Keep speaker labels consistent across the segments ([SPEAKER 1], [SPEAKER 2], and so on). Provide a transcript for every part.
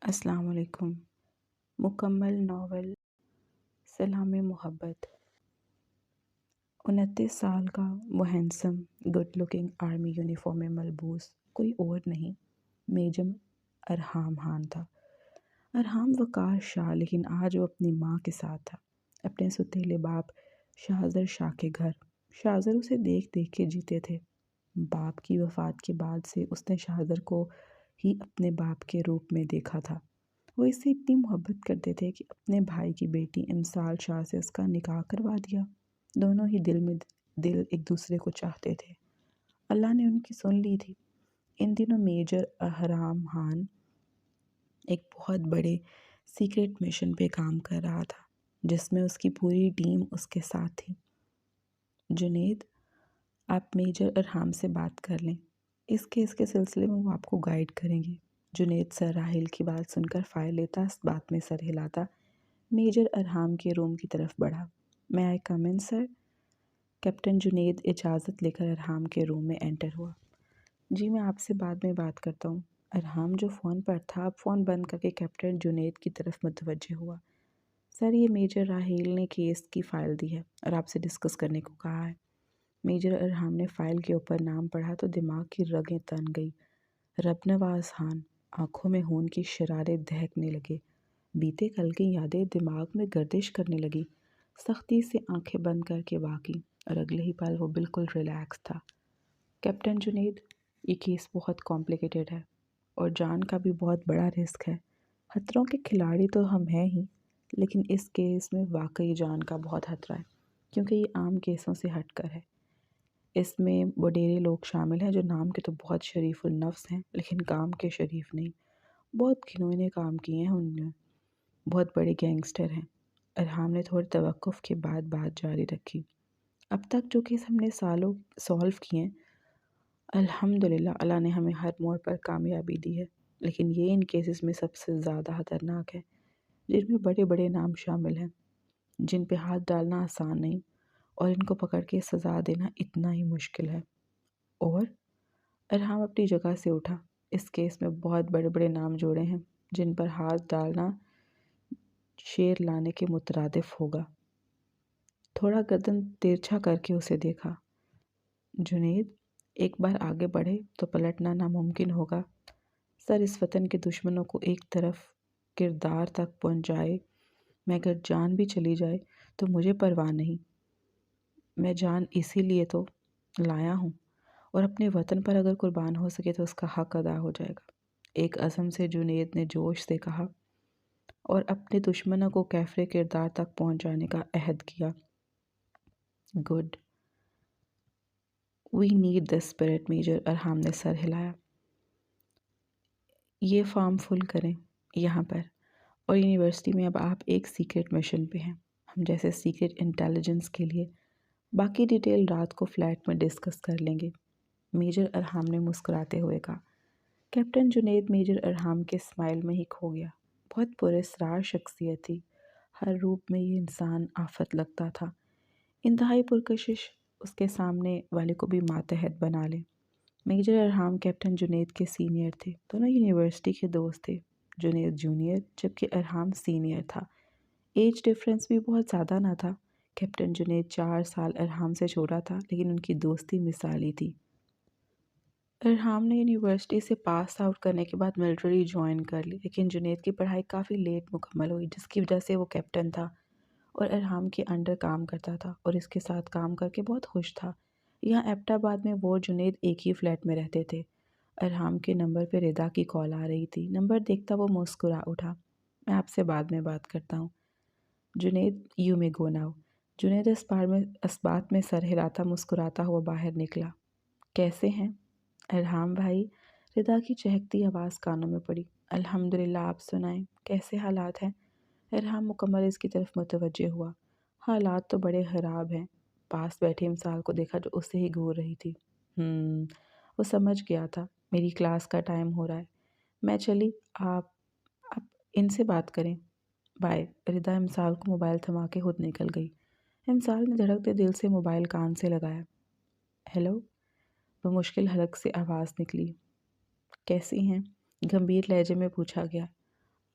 [SPEAKER 1] السلام علیکم۔ مکمل ناول سلام محبت۔ 29 سال کا وہ handsome good looking army uniform میں ملبوس کوئی اور نہیں، میجر ارحام خان تھا۔ ارحام وقار شاہ، لیکن آج وہ اپنی ماں کے ساتھ تھا، اپنے ستیلے باپ شاہزر شاہ کے گھر۔ شاہزر اسے دیکھ دیکھ کے جیتے تھے۔ باپ کی وفات کے بعد سے اس نے شاہزر کو ہی اپنے باپ کے روپ میں دیکھا تھا۔ وہ اس سے اتنی محبت کرتے تھے کہ اپنے بھائی کی بیٹی امسال شاہ سے اس کا نکاح کروا دیا۔ دونوں ہی دل ایک دوسرے کو چاہتے تھے۔ اللہ نے ان کی سن لی تھی۔ ان دنوں میجر ارحام خان ایک بہت بڑے سیکرٹ مشن پہ کام کر رہا تھا، جس میں اس کی پوری ٹیم اس کے ساتھ تھی۔ جنید، آپ میجر ارحام سے بات کر لیں، اس کیس کے سلسلے میں وہ آپ کو گائیڈ کریں گے۔ جنید سر راحیل کی بات سن کر فائل لیتا، اس بات میں سر ہلاتا، میجر ارحام کے روم کی طرف بڑھا۔ میں آئی کم ان سر؟ کیپٹن جنید اجازت لے کر ارحام کے روم میں انٹر ہوا۔ جی میں آپ سے بعد میں بات کرتا ہوں۔ ارحام جو فون پر تھا اب فون بند کر کے کیپٹن جنید کی طرف متوجہ ہوا۔ سر، یہ میجر راحیل نے کیس کی فائل دی ہے اور آپ سے ڈسکس کرنے کو کہا ہے۔ میجر ارحام نے فائل کے اوپر نام پڑھا تو دماغ کی رگیں تن گئی۔ رب نواز خان۔ آنکھوں میں خون کی شرارے دہکنے لگے۔ بیتے کل کی یادیں دماغ میں گردش کرنے لگی۔ سختی سے آنکھیں بند کر کے باقی، اور اگلے ہی پل وہ بالکل ریلیکس تھا۔ کیپٹن جنید، یہ کیس بہت کمپلیکیٹڈ ہے اور جان کا بھی بہت بڑا رسک ہے۔ خطروں کے کھلاڑی تو ہم ہیں ہی، لیکن اس کیس میں واقعی جان کا بہت خطرہ ہے، کیونکہ یہ عام کیسوں سے ہٹ کر ہے۔ اس میں وڈیرے لوگ شامل ہیں جو نام کے تو بہت شریف النفس ہیں، لیکن کام کے شریف نہیں۔ بہت گھنونے کام کیے ہیں انہوں نے، بہت بڑے گینگسٹر ہیں۔ ارحام نے تھوڑے توقف کے بعد بات جاری رکھی۔ اب تک جو کیس ہم نے سالو کیے ہیں، الحمدللہ اللہ نے ہمیں ہر موڑ پر کامیابی دی ہے، لیکن یہ ان کیسز میں سب سے زیادہ خطرناک ہے، جن میں بڑے بڑے نام شامل ہیں، جن پہ ہاتھ ڈالنا آسان نہیں اور ان کو پکڑ کے سزا دینا اتنا ہی مشکل ہے۔ اور ارحام اپنی جگہ سے اٹھا۔ اس کیس میں بہت بڑے بڑے نام جوڑے ہیں، جن پر ہاتھ ڈالنا شیر لانے کے مترادف ہوگا۔ تھوڑا گردن ترچھا کر کے اسے دیکھا۔ جنید، ایک بار آگے بڑھے تو پلٹنا ناممکن ہوگا۔ سر، اس وطن کے دشمنوں کو ایک طرف کردار تک پہنچائے میں اگر جان بھی چلی جائے تو مجھے پرواہ نہیں۔ میں جان اسی لیے تو لایا ہوں، اور اپنے وطن پر اگر قربان ہو سکے تو اس کا حق ادا ہو جائے گا۔ ایک عزم سے جنید نے جوش سے کہا، اور اپنے دشمنوں کو کیفر کردار تک پہنچانے کا عہد کیا۔ Good, we need this spirit. Major Irham نے سر ہلایا۔ یہ فارم فل کریں یہاں پر، اور یونیورسٹی میں اب آپ ایک سیکرٹ مشن پہ ہیں، ہم جیسے سیکرٹ انٹیلیجنس کے لیے۔ باقی ڈیٹیل رات کو فلیٹ میں ڈسکس کر لیں گے۔ میجر ارحام نے مسکراتے ہوئے کہا۔ کیپٹن جنید میجر ارحام کے اسمائل میں ہی کھو گیا۔ بہت پراسرار شخصیت تھی، ہر روپ میں یہ انسان آفت لگتا تھا۔ انتہائی پرکشش، اس کے سامنے والے کو بھی ماتحت بنا لے۔ میجر ارحام کیپٹن جنید کے سینئر تھے، دونوں یونیورسٹی کے دوست تھے۔ جنید جونیئر جبکہ ارحام سینئر تھا۔ ایج ڈفرینس بھی بہت زیادہ نہ تھا۔ کیپٹن جنید 4 سال ارحام سے چھوٹا تھا، لیکن ان کی دوستی مثالی تھی۔ ارحام نے یونیورسٹی سے پاس آؤٹ کرنے کے بعد ملٹری جوائن کر لی، لیکن جنید کی پڑھائی کافی لیٹ مکمل ہوئی، جس کی وجہ سے وہ کیپٹن تھا اور ارحام کے انڈر کام کرتا تھا، اور اس کے ساتھ کام کر کے بہت خوش تھا۔ یہاں ایبٹ آباد میں وہ جنید ایک ہی فلیٹ میں رہتے تھے۔ ارحام کے نمبر پہ ردا کی کال آ رہی تھی۔ نمبر دیکھتا وہ مسکرا اٹھا۔ میں آپ سے بعد میں بات کرتا ہوں۔ جنید، یو میں گو ناؤ۔ جنید اس بات میں سر ہلاتا مسکراتا ہوا باہر نکلا۔ کیسے ہیں ارحام بھائی؟ ردا کی چہکتی آواز کانوں میں پڑی۔ الحمدللہ، آپ سنائیں، کیسے حالات ہیں؟ ارحام مکمل اس کی طرف متوجہ ہوا۔ حالات تو بڑے خراب ہیں۔ پاس بیٹھی امسال کو دیکھا جو اسے ہی گھور رہی تھی۔ وہ سمجھ گیا تھا، میری کلاس کا ٹائم ہو رہا ہے، میں چلی، آپ ان سے بات کریں، بائے۔ ردا امسال کو موبائل تھما کے خود نکل گئی۔ امسال نے دھڑکتے دل سے موبائل کان سے لگایا۔ ہیلو، وہ مشکل حلق سے آواز نکلی۔ کیسی ہیں؟ گمبھیر لہجے میں پوچھا گیا۔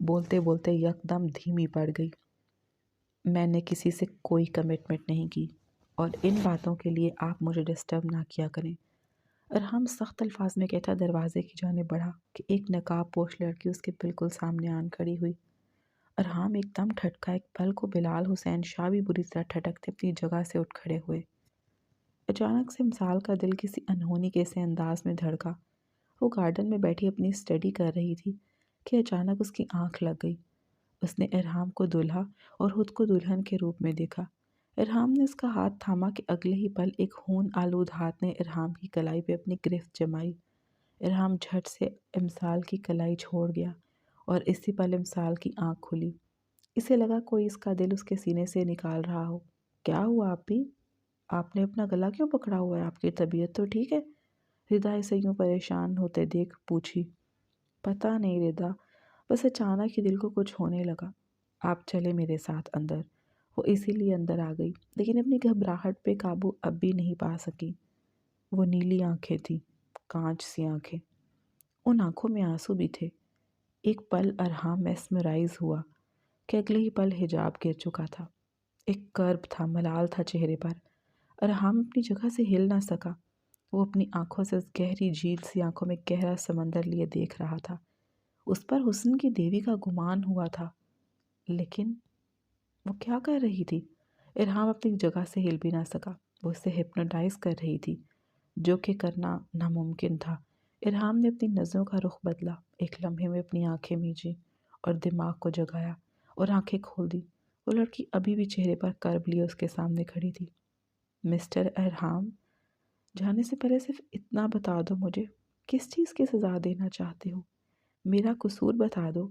[SPEAKER 1] بولتے بولتے یکدم دھیمی پڑ گئی۔ میں نے کسی سے کوئی کمٹمنٹ نہیں کی اور ان باتوں کے لیے آپ مجھے ڈسٹرب نہ کیا کریں۔ ارحام سخت الفاظ میں کہتا دروازے کی جانب بڑھا کہ ایک نقاب پوش لڑکی اس کے بالکل سامنے آن کھڑی ہوئی۔ ارحام ایک دم ٹھٹکا، ایک پل کو بلال حسین شاہ بھی بری طرح ٹھٹکتے اپنی جگہ سے اٹھ کھڑے ہوئے۔ اچانک سے امسال کا دل کسی انہونی کے سے انداز میں دھڑکا۔ وہ گارڈن میں بیٹھی اپنی اسٹڈی کر رہی تھی کہ اچانک اس کی آنکھ لگ گئی۔ اس نے ارحام کو دولہا اور خود کو دلہن کے روپ میں دیکھا۔ ارحام نے اس کا ہاتھ تھاما کہ اگلے ہی پل ایک خون آلود ہاتھ نے ارحام کی کلائی پہ اپنی گرفت جمائی۔ ارحام جھٹ سے امسال کی کلائی چھوڑ گیا اور اسی پل امسال کی آنکھ کھلی۔ اسے لگا کوئی اس کا دل اس کے سینے سے نکال رہا ہو۔ کیا ہوا آپ بھی؟ آپ نے اپنا گلا کیوں پکڑا ہوا ہے؟ آپ کی طبیعت تو ٹھیک ہے؟ ردا اسے یوں پریشان ہوتے دیکھ پوچھی۔ پتہ نہیں ردا، بس اچانک ہی دل کو کچھ ہونے لگا۔ آپ چلے میرے ساتھ اندر۔ وہ اسی لیے اندر آ گئی، لیکن اپنی گھبراہٹ پہ قابو اب بھی نہیں پا سکی۔ وہ نیلی آنکھیں تھیں، کانچ سی آنکھیں۔ ان آنکھوں میں آنسو بھی تھے۔ ایک پل ارحام میسمرائز ہوا کہ اگلے ہی پل حجاب گر چکا تھا۔ ایک کرب تھا، ملال تھا چہرے پر۔ ارحام اپنی جگہ سے ہل نہ سکا۔ وہ اپنی آنکھوں سے اس گہری جھیل سی آنکھوں میں گہرا سمندر لیے دیکھ رہا تھا۔ اس پر حسن کی دیوی کا گمان ہوا تھا، لیکن وہ کیا کر رہی تھی؟ ارحام اپنی جگہ سے ہل بھی نہ سکا۔ وہ اسے ہپنوٹائز کر رہی تھی، جو کہ کرنا ناممکن تھا۔ ارحام نے اپنی نظروں کا رخ بدلا، ایک لمحے میں اپنی آنکھیں میجی اور دماغ کو جگایا اور آنکھیں کھول دی۔ وہ لڑکی ابھی بھی چہرے پر کرب لیے اس کے سامنے کھڑی تھی۔ مسٹر ارحام، جانے سے پہلے صرف اتنا بتا دو مجھے، کس چیز کی سزا دینا چاہتے ہو؟ میرا قصور بتا دو۔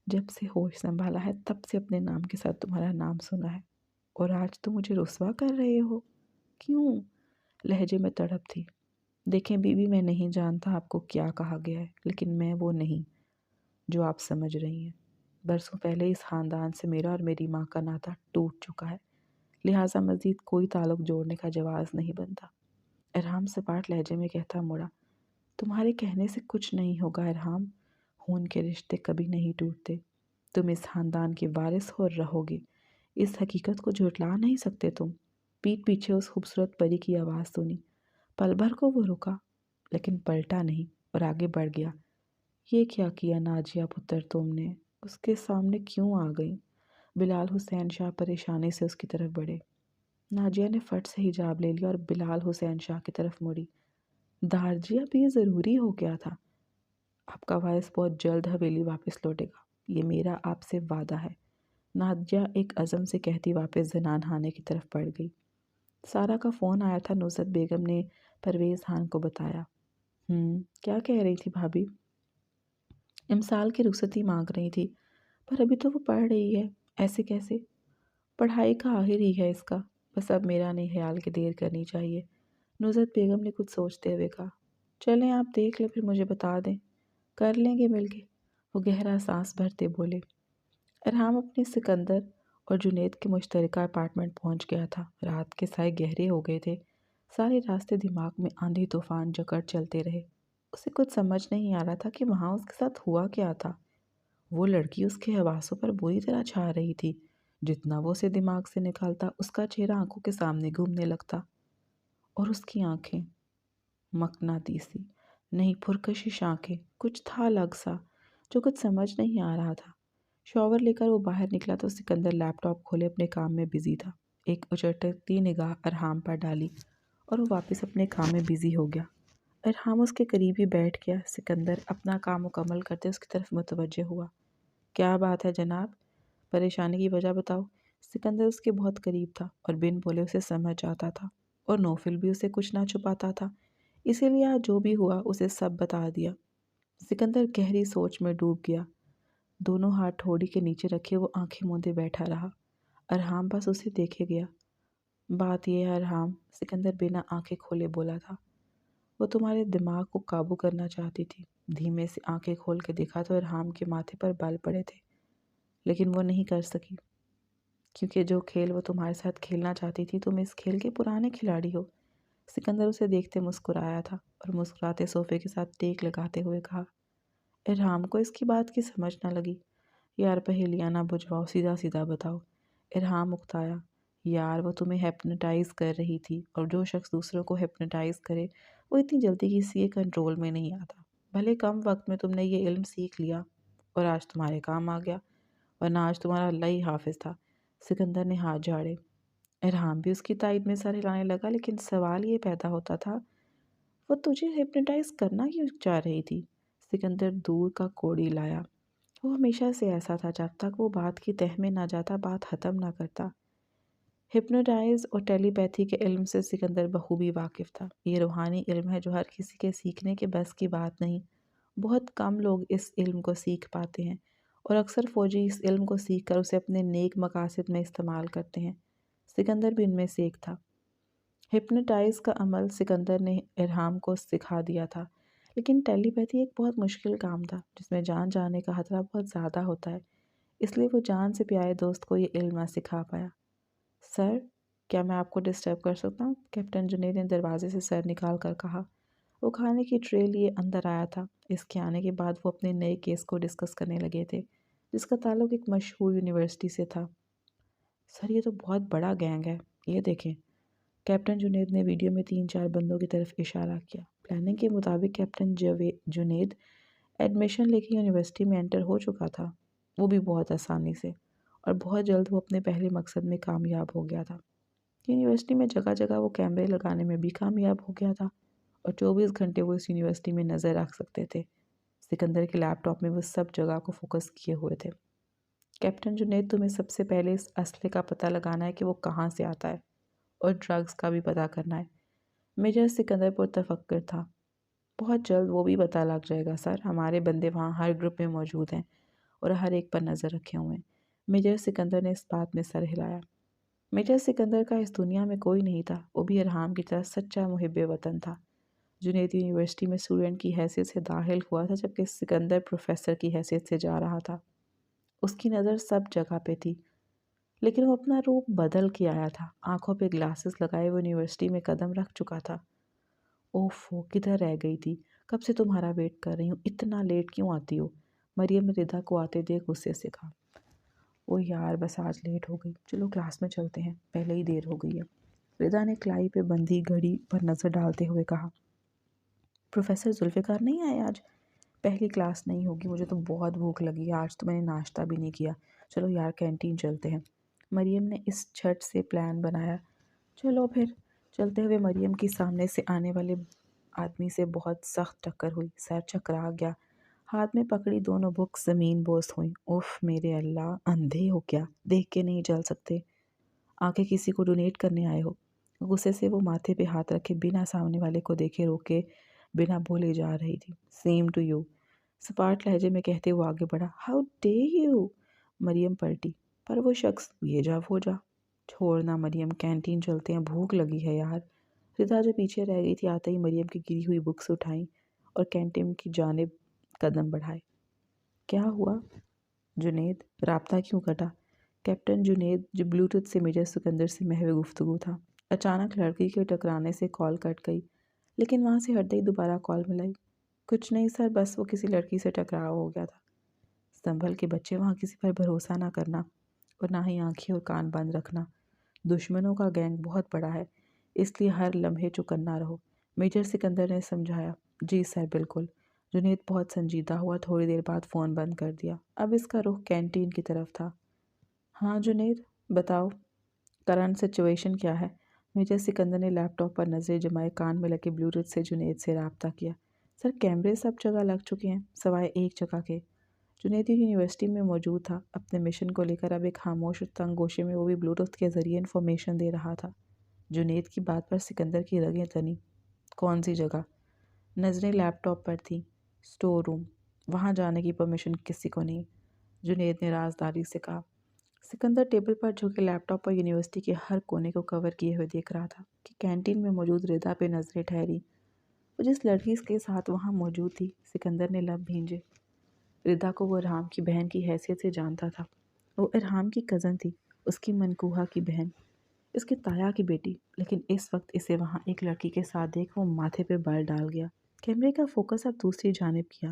[SPEAKER 1] جب سے ہوش سنبھالا ہے تب سے اپنے نام کے ساتھ تمہارا نام سنا ہے، اور آج تم مجھے رسوا کر رہے ہو؟ کیوں؟ لہجے میں تڑپ تھی۔ دیکھیں بیوی، میں نہیں جانتا آپ کو کیا کہا گیا ہے، لیکن میں وہ نہیں جو آپ سمجھ رہی ہیں۔ برسوں پہلے اس خاندان سے میرا اور میری ماں کا ناتا ٹوٹ چکا ہے، لہٰذا مزید کوئی تعلق جوڑنے کا جواز نہیں بنتا۔ ارحام سپاٹ لہجے میں کہتا مڑا۔ تمہارے کہنے سے کچھ نہیں ہوگا ارحام، خون کے رشتے کبھی نہیں ٹوٹتے۔ تم اس خاندان کے وارث ہو اور رہو گے، اس حقیقت کو جھٹلا نہیں سکتے تم۔ پیٹھ پیچھے اس خوبصورت پری کی آواز سنی۔ پل بھر کو وہ رکا، لیکن پلٹا نہیں اور آگے بڑھ گیا۔ یہ کیا کیا ناجیہ پتر تم نے؟ اس کے سامنے کیوں آ گئی؟ بلال حسین شاہ پریشانی سے اس کی طرف بڑھے۔ ناجیہ نے فٹ سے حجاب لے لیا اور بلال حسین شاہ کی طرف مڑی۔ دارجی، اب یہ ضروری ہو گیا تھا۔ آپ کا وارث بہت جلد حویلی واپس لوٹے گا، یہ میرا آپ سے وعدہ ہے، ناجیہ ایک عزم سے کہتی واپس زنان خانے کی طرف بڑھ گئی۔ سارا کا فون آیا تھا، نصرت بیگم نے پرویز خان کو بتایا۔ کیا کہہ رہی تھی بھابھی؟ امسال کی رخصتی مانگ رہی تھی، پر ابھی تو وہ پڑھ رہی ہے۔ ایسے کیسے؟ پڑھائی کا آخر ہی ہے اس کا، بس اب میرا نہیں خیال کہ دیر کرنی چاہیے۔ نصرت بیگم نے کچھ سوچتے ہوئے کہا۔ چلیں آپ دیکھ لیں، پھر مجھے بتا دیں، کر لیں گے مل کے۔ وہ گہرا سانس بھرتے بولے۔ ارحام اپنے سکندر اور جنید کے مشترکہ اپارٹمنٹ پہنچ گیا تھا۔ رات کے سائے گہرے ہو گئے تھے، سارے راستے دماغ میں آندھی طوفان جکڑ چلتے رہے۔ اسے کچھ سمجھ نہیں آ رہا تھا کہ وہاں اس کے ساتھ ہوا کیا تھا۔ وہ لڑکی اس کے حواسوں پر بری طرح چھا رہی تھی۔ جتنا وہ اسے دماغ سے نکالتا، اس کا چہرہ آنکھوں کے سامنے گھومنے لگتا، اور اس کی آنکھیں مقناطیسی نہیں پرکشش آنکھیں، کچھ تھا الگ سا جو کچھ سمجھ نہیں آ رہا تھا۔ شاور لے کر وہ باہر نکلا تو سکندر لیپ ٹاپ کھولے اپنے کام میں بزی تھا۔ ایک اچٹتی نگاہ ارحام پر ڈالی اور وہ واپس اپنے کام میں بزی ہو گیا۔ ارحام اس کے قریب ہی بیٹھ گیا۔ سکندر اپنا کام مکمل کرتے اس کی طرف متوجہ ہوا۔ کیا بات ہے جناب؟ پریشانی کی وجہ بتاؤ۔ سکندر اس کے بہت قریب تھا اور بن بولے اسے سمجھ آتا تھا، اور نوفل بھی اسے کچھ نہ چھپاتا تھا، اسی لیے آج جو بھی ہوا اسے سب بتا دیا۔ سکندر گہری سوچ میں ڈوب گیا۔ دونوں ہاتھ ٹھوڑی کے نیچے رکھے وہ آنکھیں موندے بیٹھا رہا۔ ارحام بس اسے دیکھے گیا۔ بات یہ ہے ارحام، سکندر بنا آنکھیں کھولے بولا تھا، وہ تمہارے دماغ کو قابو کرنا چاہتی تھی۔ دھیمے سے آنکھیں کھول کے دیکھا تو ارحام کے ماتھے پر بال پڑے تھے، لیکن وہ نہیں کر سکی، کیونکہ جو کھیل وہ تمہارے ساتھ کھیلنا چاہتی تھی تم اس کھیل کے پرانے کھلاڑی ہو۔ سکندر اسے دیکھتے مسکرایا تھا اور مسکراتے صوفے کے ساتھ ٹیک لگاتے ہوئے کہا۔ ارحام کو اس کی بات کی سمجھ نہ لگی۔ یار پہیلیاں نہ بجھواؤ، سیدھا سیدھا بتاؤ۔ ارحام اکتایا۔ یار وہ تمہیں ہیپنوٹائز کر رہی تھی، اور جو شخص دوسروں کو ہیپنوٹائز کرے وہ اتنی جلدی کسی کے کنٹرول میں نہیں آتا۔ بھلے کم وقت میں تم نے یہ علم سیکھ لیا اور آج تمہارے کام آ گیا، ورنہ آج تمہارا اللہ ہی حافظ تھا۔ سکندر نے ہاتھ جھاڑے۔ ارحام بھی اس کی تائید میں سر ہلانے لگا، لیکن سوال یہ پیدا ہوتا تھا، وہ تجھے ہپنوٹائز کرنا کیوں چاہ رہی تھی؟ سکندر دور کا کوڑی لایا۔ وہ ہمیشہ سے ایسا تھا، جب تک وہ بات کی تہ میں نہ جاتا بات ختم نہ کرتا۔ ہپنوٹائز اور ٹیلی پیتھی کے علم سے سکندر بخوبی واقف تھا۔ یہ روحانی علم ہے جو ہر کسی کے سیکھنے کے بس کی بات نہیں۔ بہت کم لوگ اس علم کو سیکھ پاتے ہیں، اور اکثر فوجی اس علم کو سیکھ کر اسے اپنے نیک مقاصد میں استعمال کرتے ہیں۔ سکندر بھی ان میں سے ایک تھا۔ ہپنوٹائز کا عمل سکندر نے ارحام کو سکھا دیا تھا، لیکن ٹیلی پیتھی ایک بہت مشکل کام تھا جس میں جان جانے کا خطرہ بہت زیادہ ہوتا ہے، اس لیے وہ جان سے پیارے دوست کو یہ علم نہ سکھا پایا۔ سر، کیا میں آپ کو ڈسٹرب کر سکتا ہوں؟ کیپٹن جنید نے دروازے سے سر نکال کر کہا۔ وہ کھانے کی ٹرے لیے اندر آیا تھا۔ اس کے آنے کے بعد وہ اپنے نئے کیس کو ڈسکس کرنے لگے تھے، جس کا تعلق ایک مشہور یونیورسٹی سے تھا۔ سر، یہ تو بہت بڑا گینگ ہے، یہ دیکھیں۔ کیپٹن جنید نے ویڈیو میں 3-4 بندوں کی طرف اشارہ کیا۔ پلاننگ کے مطابق کیپٹن جنید ایڈمیشن لے کے یونیورسٹی میں انٹر ہو چکا تھا، وہ بھی بہت آسانی سے، اور بہت جلد وہ اپنے پہلے مقصد میں کامیاب ہو گیا تھا۔ یونیورسٹی میں جگہ جگہ وہ کیمرے لگانے میں بھی کامیاب ہو گیا تھا، اور 24 گھنٹے وہ اس یونیورسٹی میں نظر رکھ سکتے تھے۔ سکندر کے لیپ ٹاپ میں وہ سب جگہ کو فوکس کیے ہوئے تھے۔ کیپٹن جنید، تمہیں سب سے پہلے اس اسلحے کا پتہ لگانا ہے کہ وہ کہاں سے آتا ہے، اور ڈرگز کا بھی پتہ کرنا ہے۔ میجر سکندر پرتفکر تھا۔ بہت جلد وہ بھی پتہ لگ جائے گا سر، ہمارے بندے وہاں ہر گروپ میں موجود ہیں اور ہر ایک پر نظر رکھے ہوئے ہیں۔ میجر سکندر نے اس بات میں سر ہلایا۔ میجر سکندر کا اس دنیا میں کوئی نہیں تھا، وہ بھی ارحام کی طرح سچا محب وطن تھا۔ جنید یونیورسٹی میں اسٹوڈنٹ کی حیثیت سے داخل ہوا تھا، جبکہ سکندر پروفیسر کی حیثیت سے جا رہا تھا۔ اس کی نظر سب جگہ پہ تھی، لیکن وہ اپنا روپ بدل کے آیا تھا۔ آنکھوں پہ گلاسز لگائے وہ یونیورسٹی میں قدم رکھ چکا تھا۔ اوفو، کدھر رہ گئی تھی؟ کب سے تمہارا ویٹ کر رہی ہوں، اتنا لیٹ کیوں آتی ہو؟ مریم نے ردا کو آتے دیکھ غصے سے کہا۔ او یار، بس آج لیٹ ہو گئی، چلو کلاس میں چلتے ہیں، پہلے ہی دیر ہو گئی ہے۔ ردا نے کلائی پہ بندھی گھڑی پر نظر ڈالتے ہوئے کہا۔ پروفیسر ذوالفقار نہیں آئے آج؟ پہلی کلاس نہیں ہوگی، مجھے تو بہت بھوک لگی ہے، آج تو میں نے ناشتہ بھی نہیں کیا۔ چلو یار کینٹین چلتے ہیں۔ مریم نے اس جھٹ سے پلان بنایا۔ چلو پھر۔ چلتے ہوئے مریم کی سامنے سے آنے والے آدمی سے بہت سخت ٹکر ہوئی، سر چکرا گیا، ہاتھ میں پکڑی دونوں بکس زمین بوس ہوئیں۔ اوف میرے اللہ، اندھے ہو کیا؟ دیکھ کے نہیں چل سکتے؟ آنکھیں کسی کو ڈونیٹ کرنے آئے ہو؟ غصے سے وہ ماتھے پہ ہاتھ رکھے بنا سامنے والے کو دیکھے روکے بنا بولے جا رہی تھی۔ سیم ٹو یو، سپاٹ لہجے میں کہتے ہوئے آگے بڑھا۔ How dare you? مریم پلٹی، پر وہ شخص یہ جا وہ جا۔ چھوڑنا مریم، کینٹین چلتے ہیں، بھوک لگی ہے یار۔ ردا جو پیچھے رہ گئی تھی آتے ہی مریم کی گری ہوئی بکس اٹھائیں اور کینٹین کی جانب قدم بڑھائے۔ کیا ہوا جنید؟ رابطہ کیوں کٹا؟ کیپٹن جنید، جو بلوٹوتھ سے میجر سکندر سے محو گفتگو تھا، اچانک لڑکی کے ٹکرانے سے کال کٹ گئی، لیکن وہاں سے ہٹتے ہی دوبارہ کال ملائی۔ کچھ نہیں سر، بس وہ کسی لڑکی سے ٹکراؤ ہو گیا تھا۔ سنبھل کے بچے، وہاں کسی پر بھروسہ نہ کرنا، اور نہ ہی آنکھیں اور کان بند رکھنا۔ دشمنوں کا گینگ بہت بڑا ہے، اس لیے ہر لمحے چوکنا رہو۔ میجر سکندر نے سمجھایا۔ جی سر، بالکل۔ جنید بہت سنجیدہ ہوا، تھوڑی دیر بعد فون بند کر دیا۔ اب اس کا رخ کینٹین کی طرف تھا۔ ہاں جنید، بتاؤ کرنٹ سچویشن کیا ہے؟ میجر سکندر نے لیپ ٹاپ پر نظریں جمائے کان میں لگے بلوٹوتھ سے جنید سے رابطہ کیا۔ سر، کیمرے سب جگہ لگ چکے ہیں سوائے ایک جگہ کے۔ جنید یونیورسٹی میں موجود تھا، اپنے مشن کو لے کر اب ایک خاموش اور تنگ گوشے میں وہ بھی بلوٹوتھ کے ذریعے انفارمیشن دے رہا تھا۔ جنید کی بات پر سکندر کی رگیں تنی۔ کون سی جگہ؟ نظریں لیپ ٹاپ پر تھیں۔ اسٹور روم، وہاں جانے کی پرمیشن کسی کو نہیں، جنید نے رازداری سے کہا۔ سکندر ٹیبل پر جھکے لیپ ٹاپ پر یونیورسٹی کے ہر کونے کو کور کیے ہوئے دیکھ رہا تھا کہ کینٹین میں موجود ردا پہ نظریں ٹھہری۔ وہ جس لڑکی کے ساتھ وہاں موجود تھی، سکندر نے لب بھینجے۔ ردا کو وہ ارحام کی بہن کی حیثیت سے جانتا تھا۔ وہ ارحام کی کزن تھی، اس کی منکوہا کی بہن، اس کے تایا کی بیٹی، لیکن اس وقت اسے وہاں ایک لڑکی کے ساتھ دیکھ وہ ماتھے پہ بال ڈال گیا۔ کیمرے کا فوکس اب دوسری جانب کیا۔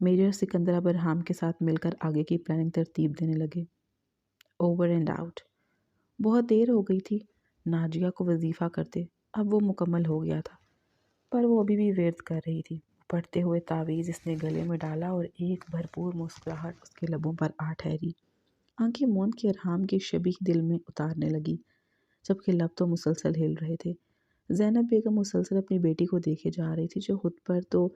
[SPEAKER 1] میجر سکندر اب ارحام کے ساتھ مل کر آگے کی پلاننگ ترتیب دینے لگے۔ Over and out. بہت دیر ہو گئی تھی ناجیہ کو وظیفہ کرتے، اب وہ مکمل ہو گیا تھا، پر وہ ابھی بھی ویرت کر رہی تھی۔ پڑھتے ہوئے تعویذ اس نے گلے میں ڈالا اور ایک بھرپور مسکراہٹ اس کے لبوں پر آ ٹھہری۔ آنکھیں موند کے ارحام کی شبیہ دل میں اتارنے لگی، جبکہ لب تو مسلسل ہل رہے تھے۔ زینب بیگم مسلسل اپنی بیٹی کو دیکھے جا رہی تھی، جو خود پر تو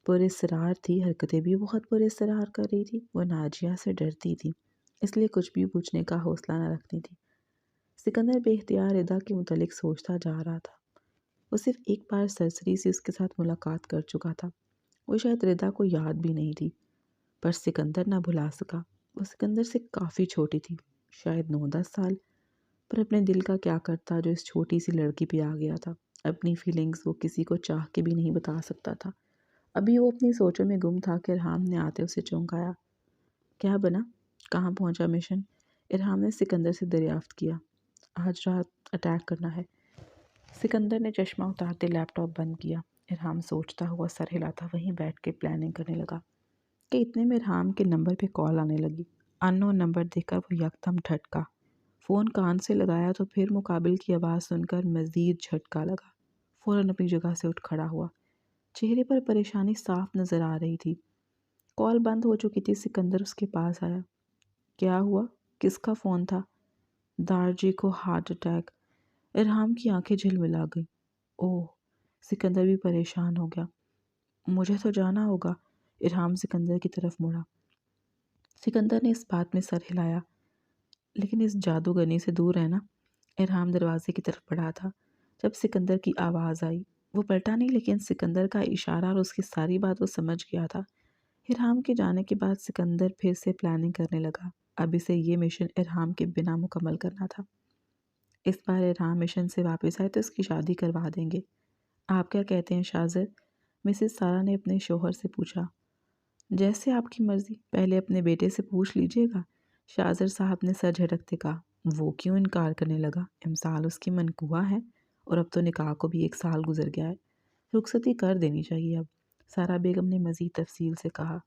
[SPEAKER 1] پراسرار تھی، حرکتیں بھی بہت پراسرار کر رہی تھی۔ وہ ناجیہ سے ڈرتی تھی، اس لیے کچھ بھی پوچھنے کا حوصلہ نہ رکھتی تھی۔ سکندر بے اختیار ردا کے متعلق سوچتا جا رہا تھا۔ وہ صرف ایک بار سرسری سے اس کے ساتھ ملاقات کر چکا تھا۔ وہ شاید ردا کو یاد بھی نہیں تھی، پر سکندر نہ بھلا سکا۔ وہ سکندر سے کافی چھوٹی تھی، شاید 9-10 سال، پر اپنے دل کا کیا کرتا جو اس چھوٹی سی لڑکی پہ آ گیا تھا۔ اپنی فیلنگز وہ کسی کو چاہ کے بھی نہیں بتا سکتا تھا۔ ابھی وہ اپنی سوچوں میں گم تھا کہ ارحام نے آتے اسے چونکایا۔ کیا بنا؟ کہاں پہنچا مشن؟ ارحام نے سکندر سے دریافت کیا۔ آج رات اٹیک کرنا ہے۔ سکندر نے چشمہ اتارتے لیپ ٹاپ بند کیا۔ ارحام سوچتا ہوا سر ہلاتا وہیں بیٹھ کے پلاننگ کرنے لگا کہ اتنے میں ارحام کے نمبر پہ کال آنے لگی۔ ان نون نمبر دیکھ کر وہ یکدم جھٹکا۔ فون کان سے لگایا تو پھر مقابل کی آواز سن کر مزید جھٹکا لگا۔ فوراً اپنی جگہ سے اٹھ کھڑا ہوا۔ چہرے پر پریشانی صاف نظر آ رہی تھی۔ کال بند ہو چکی تھی۔ سکندر اس کے پاس آیا۔ کیا ہوا؟ کس کا فون تھا؟ دارجی کو ہارٹ اٹیک۔ ارحام کی آنکھیں جھلملا گئیں۔ اوہ! سکندر بھی پریشان ہو گیا۔ مجھے تو جانا ہوگا۔ ارحام سکندر کی طرف مڑا۔ سکندر نے اس بات میں سر ہلایا۔ لیکن اس جادوگرنی سے دور رہنا۔ ارحام دروازے کی طرف بڑھا تھا جب سکندر کی آواز آئی۔ وہ پلٹا نہیں، لیکن سکندر کا اشارہ اور اس کی ساری بات وہ سمجھ گیا تھا۔ ارحام کے جانے کے بعد سکندر پھر سے پلاننگ کرنے لگا۔ اب اسے یہ مشن ارحام کے بنا مکمل کرنا تھا۔ اس بار ارحام مشن سے واپس آئے تو اس کی شادی کروا دیں گے۔ آپ کیا کہتے ہیں شاہزر؟ مسز سارا نے اپنے شوہر سے پوچھا۔ جیسے آپ کی مرضی، پہلے اپنے بیٹے سے پوچھ لیجئے گا۔ شاہزر صاحب نے سر جھٹکتے کہا۔ وہ کیوں انکار کرنے لگا؟ امسال اس کی منقوہ ہے اور اب تو نکاح کو بھی 1 سال گزر گیا ہے۔ رخصتی کر دینی چاہیے اب، سارا بیگم نے مزید تفصیل سے کہا۔